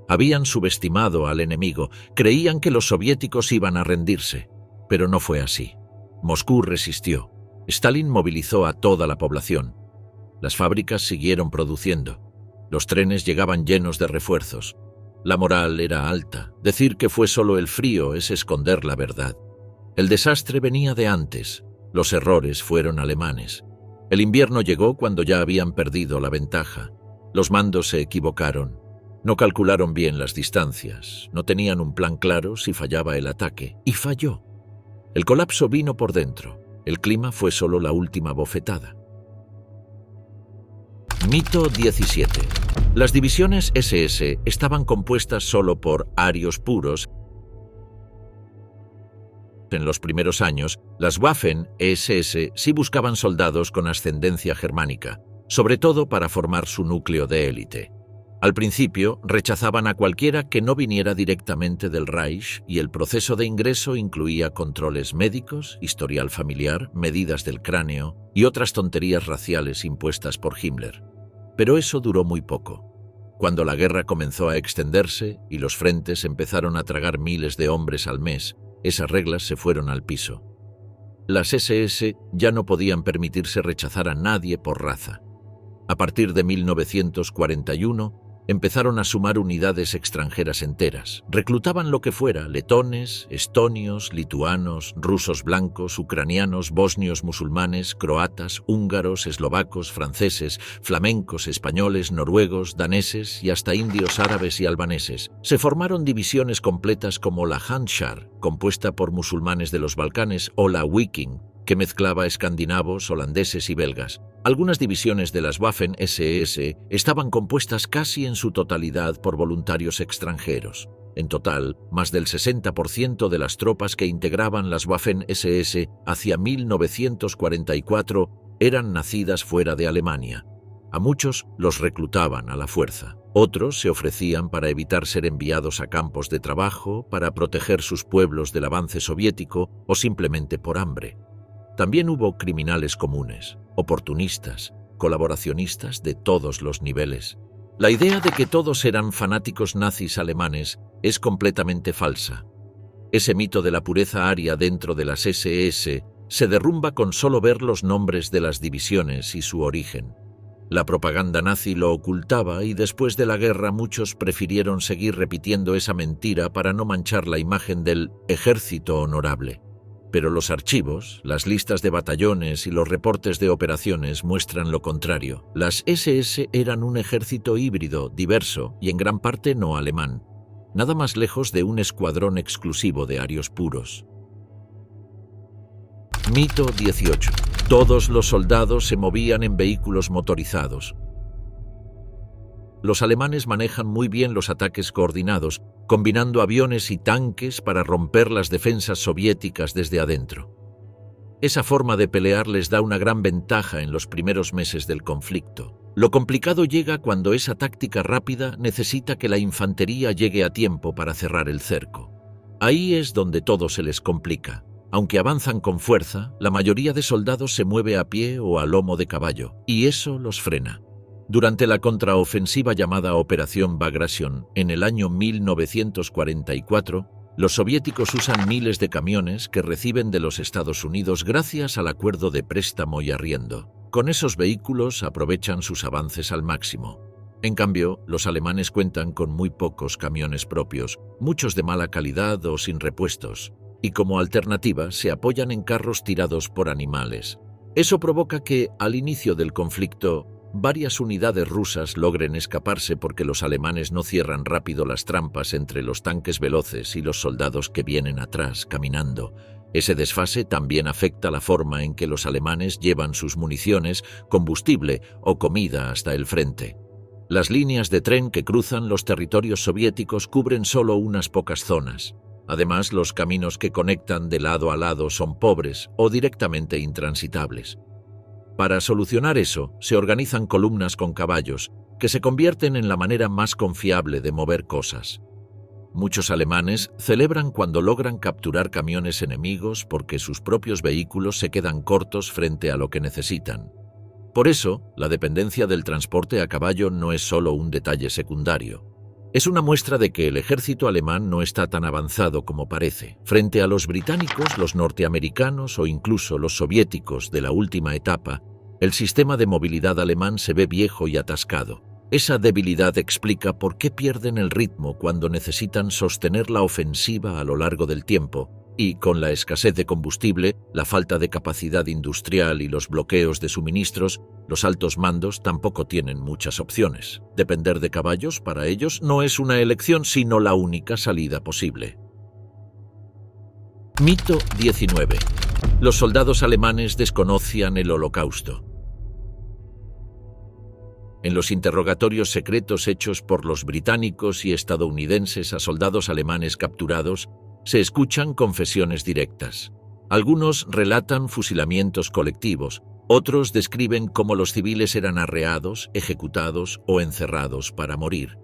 Speaker 1: Habían subestimado al enemigo, creían que los soviéticos iban a rendirse, pero no fue así. Moscú resistió. Stalin movilizó a toda la población. Las fábricas siguieron produciendo. Los trenes llegaban llenos de refuerzos. La moral era alta. Decir que fue solo el frío es esconder la verdad. El desastre venía de antes. Los errores fueron alemanes. El invierno llegó cuando ya habían perdido la ventaja. Los mandos se equivocaron. No calcularon bien las distancias, no tenían un plan claro si fallaba el ataque, y falló. El colapso vino por dentro, el clima fue solo la última bofetada. Mito 17. Las divisiones SS estaban compuestas solo por arios puros. En los primeros años, las Waffen-SS sí buscaban soldados con ascendencia germánica, sobre todo para formar su núcleo de élite. Al principio, rechazaban a cualquiera que no viniera directamente del Reich y el proceso de ingreso incluía controles médicos, historial familiar, medidas del cráneo y otras tonterías raciales impuestas por Himmler. Pero eso duró muy poco. Cuando la guerra comenzó a extenderse y los frentes empezaron a tragar miles de hombres al mes, esas reglas se fueron al piso. Las SS ya no podían permitirse rechazar a nadie por raza. A partir de 1941, empezaron a sumar unidades extranjeras enteras. Reclutaban lo que fuera, letones, estonios, lituanos, rusos blancos, ucranianos, bosnios musulmanes, croatas, húngaros, eslovacos, franceses, flamencos, españoles, noruegos, daneses y hasta indios árabes y albaneses. Se formaron divisiones completas como la Handschar, compuesta por musulmanes de los Balcanes, o la Viking, que mezclaba escandinavos, holandeses y belgas. Algunas divisiones de las Waffen-SS estaban compuestas casi en su totalidad por voluntarios extranjeros. En total, más del 60% de las tropas que integraban las Waffen-SS hacia 1944 eran nacidas fuera de Alemania. A muchos los reclutaban a la fuerza. Otros se ofrecían para evitar ser enviados a campos de trabajo, para proteger sus pueblos del avance soviético o simplemente por hambre. También hubo criminales comunes, oportunistas, colaboracionistas de todos los niveles. La idea de que todos eran fanáticos nazis alemanes es completamente falsa. Ese mito de la pureza aria dentro de las SS se derrumba con solo ver los nombres de las divisiones y su origen. La propaganda nazi lo ocultaba y después de la guerra muchos prefirieron seguir repitiendo esa mentira para no manchar la imagen del ejército honorable. Pero los archivos, las listas de batallones y los reportes de operaciones muestran lo contrario. Las SS eran un ejército híbrido, diverso y en gran parte no alemán. Nada más lejos de un escuadrón exclusivo de arios puros. Mito 18. Todos los soldados se movían en vehículos motorizados. Los alemanes manejan muy bien los ataques coordinados, combinando aviones y tanques para romper las defensas soviéticas desde adentro. Esa forma de pelear les da una gran ventaja en los primeros meses del conflicto. Lo complicado llega cuando esa táctica rápida necesita que la infantería llegue a tiempo para cerrar el cerco. Ahí es donde todo se les complica. Aunque avanzan con fuerza, la mayoría de soldados se mueve a pie o a lomo de caballo, y eso los frena. Durante la contraofensiva llamada Operación Bagration, en el año 1944, los soviéticos usan miles de camiones que reciben de los Estados Unidos gracias al acuerdo de préstamo y arriendo. Con esos vehículos aprovechan sus avances al máximo. En cambio, los alemanes cuentan con muy pocos camiones propios, muchos de mala calidad o sin repuestos, y como alternativa se apoyan en carros tirados por animales. Eso provoca que, al inicio del conflicto, varias unidades rusas logren escaparse porque los alemanes no cierran rápido las trampas entre los tanques veloces y los soldados que vienen atrás caminando. Ese desfase también afecta la forma en que los alemanes llevan sus municiones, combustible o comida hasta el frente. Las líneas de tren que cruzan los territorios soviéticos cubren solo unas pocas zonas. Además, los caminos que conectan de lado a lado son pobres o directamente intransitables. Para solucionar eso, se organizan columnas con caballos, que se convierten en la manera más confiable de mover cosas. Muchos alemanes celebran cuando logran capturar camiones enemigos porque sus propios vehículos se quedan cortos frente a lo que necesitan. Por eso, la dependencia del transporte a caballo no es solo un detalle secundario. Es una muestra de que el ejército alemán no está tan avanzado como parece. Frente a los británicos, los norteamericanos o incluso los soviéticos de la última etapa, el sistema de movilidad alemán se ve viejo y atascado. Esa debilidad explica por qué pierden el ritmo cuando necesitan sostener la ofensiva a lo largo del tiempo, y con la escasez de combustible, la falta de capacidad industrial y los bloqueos de suministros, los altos mandos tampoco tienen muchas opciones. Depender de caballos para ellos no es una elección, sino la única salida posible. Mito 19. Los soldados alemanes desconocían el Holocausto. En los interrogatorios secretos hechos por los británicos y estadounidenses a soldados alemanes capturados, se escuchan confesiones directas. Algunos relatan fusilamientos colectivos, otros describen cómo los civiles eran arreados, ejecutados o encerrados para morir.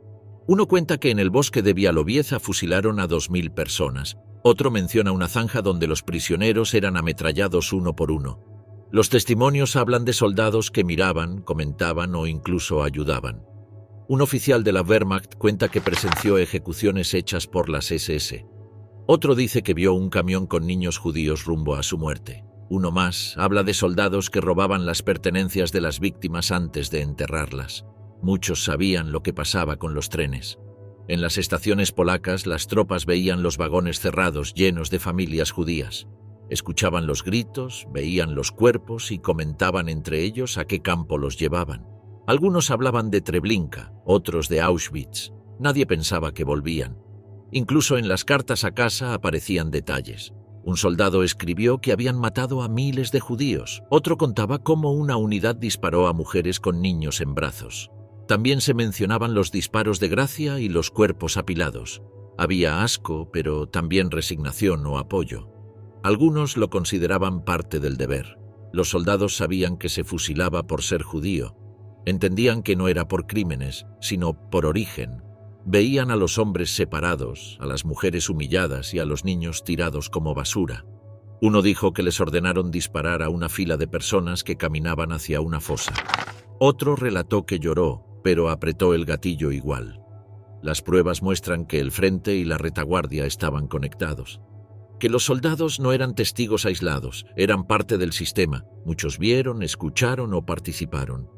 Speaker 1: Uno cuenta que en el bosque de Bialowieza fusilaron a 2000 personas. Otro menciona una zanja donde los prisioneros eran ametrallados uno por uno. Los testimonios hablan de soldados que miraban, comentaban o incluso ayudaban. Un oficial de la Wehrmacht cuenta que presenció ejecuciones hechas por las SS. Otro dice que vio un camión con niños judíos rumbo a su muerte. Uno más habla de soldados que robaban las pertenencias de las víctimas antes de enterrarlas. Muchos sabían lo que pasaba con los trenes. En las estaciones polacas, las tropas veían los vagones cerrados llenos de familias judías. Escuchaban los gritos, veían los cuerpos y comentaban entre ellos a qué campo los llevaban. Algunos hablaban de Treblinka, otros de Auschwitz. Nadie pensaba que volvían. Incluso en las cartas a casa aparecían detalles. Un soldado escribió que habían matado a miles de judíos. Otro contaba cómo una unidad disparó a mujeres con niños en brazos. También se mencionaban los disparos de gracia y los cuerpos apilados. Había asco, pero también resignación o apoyo. Algunos lo consideraban parte del deber. Los soldados sabían que se fusilaba por ser judío. Entendían que no era por crímenes, sino por origen. Veían a los hombres separados, a las mujeres humilladas y a los niños tirados como basura. Uno dijo que les ordenaron disparar a una fila de personas que caminaban hacia una fosa. Otro relató que lloró, pero apretó el gatillo igual. Las pruebas muestran que el frente y la retaguardia estaban conectados. Que los soldados no eran testigos aislados, eran parte del sistema. Muchos vieron, escucharon o participaron.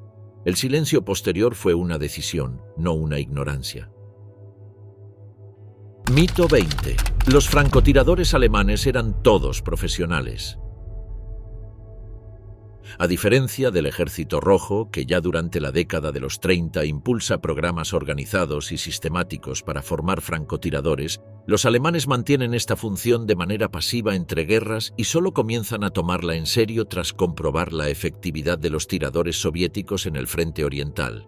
Speaker 1: El silencio posterior fue una decisión, no una ignorancia. Mito 20. Los francotiradores alemanes eran todos profesionales. A diferencia del Ejército Rojo, que ya durante la década de los 30 impulsa programas organizados y sistemáticos para formar francotiradores, los alemanes mantienen esta función de manera pasiva entre guerras y solo comienzan a tomarla en serio tras comprobar la efectividad de los tiradores soviéticos en el frente oriental.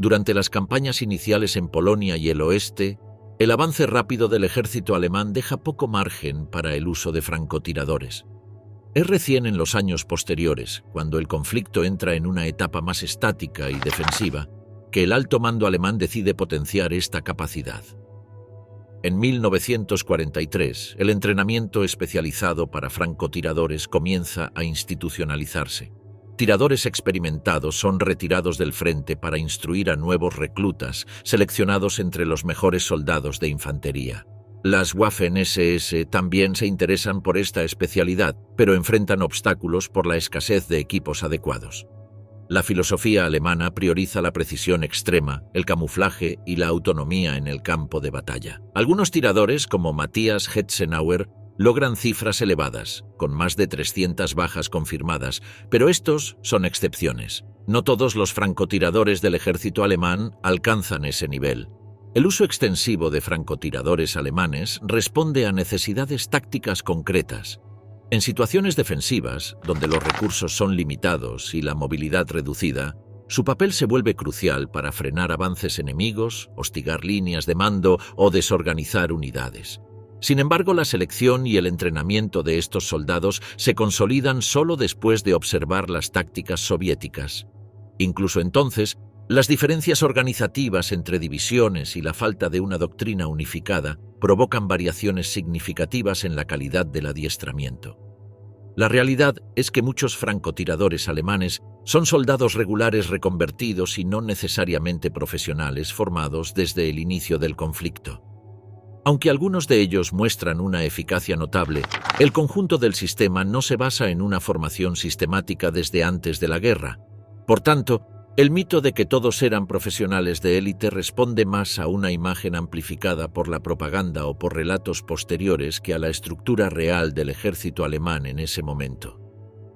Speaker 1: Durante las campañas iniciales en Polonia y el oeste, el avance rápido del ejército alemán deja poco margen para el uso de francotiradores. Es recién en los años posteriores, cuando el conflicto entra en una etapa más estática y defensiva, que el alto mando alemán decide potenciar esta capacidad. En 1943, el entrenamiento especializado para francotiradores comienza a institucionalizarse. Tiradores experimentados son retirados del frente para instruir a nuevos reclutas, seleccionados entre los mejores soldados de infantería. Las Waffen-SS también se interesan por esta especialidad, pero enfrentan obstáculos por la escasez de equipos adecuados. La filosofía alemana prioriza la precisión extrema, el camuflaje y la autonomía en el campo de batalla. Algunos tiradores, como Matthias Hetzenauer, logran cifras elevadas, con más de 300 bajas confirmadas, pero estos son excepciones. No todos los francotiradores del ejército alemán alcanzan ese nivel. El uso extensivo de francotiradores alemanes responde a necesidades tácticas concretas. En situaciones defensivas, donde los recursos son limitados y la movilidad reducida, su papel se vuelve crucial para frenar avances enemigos, hostigar líneas de mando o desorganizar unidades. Sin embargo, la selección y el entrenamiento de estos soldados se consolidan solo después de observar las tácticas soviéticas. Incluso entonces, las diferencias organizativas entre divisiones y la falta de una doctrina unificada provocan variaciones significativas en la calidad del adiestramiento. La realidad es que muchos francotiradores alemanes son soldados regulares reconvertidos y no necesariamente profesionales formados desde el inicio del conflicto. Aunque algunos de ellos muestran una eficacia notable, el conjunto del sistema no se basa en una formación sistemática desde antes de la guerra. Por tanto, el mito de que todos eran profesionales de élite responde más a una imagen amplificada por la propaganda o por relatos posteriores que a la estructura real del ejército alemán en ese momento.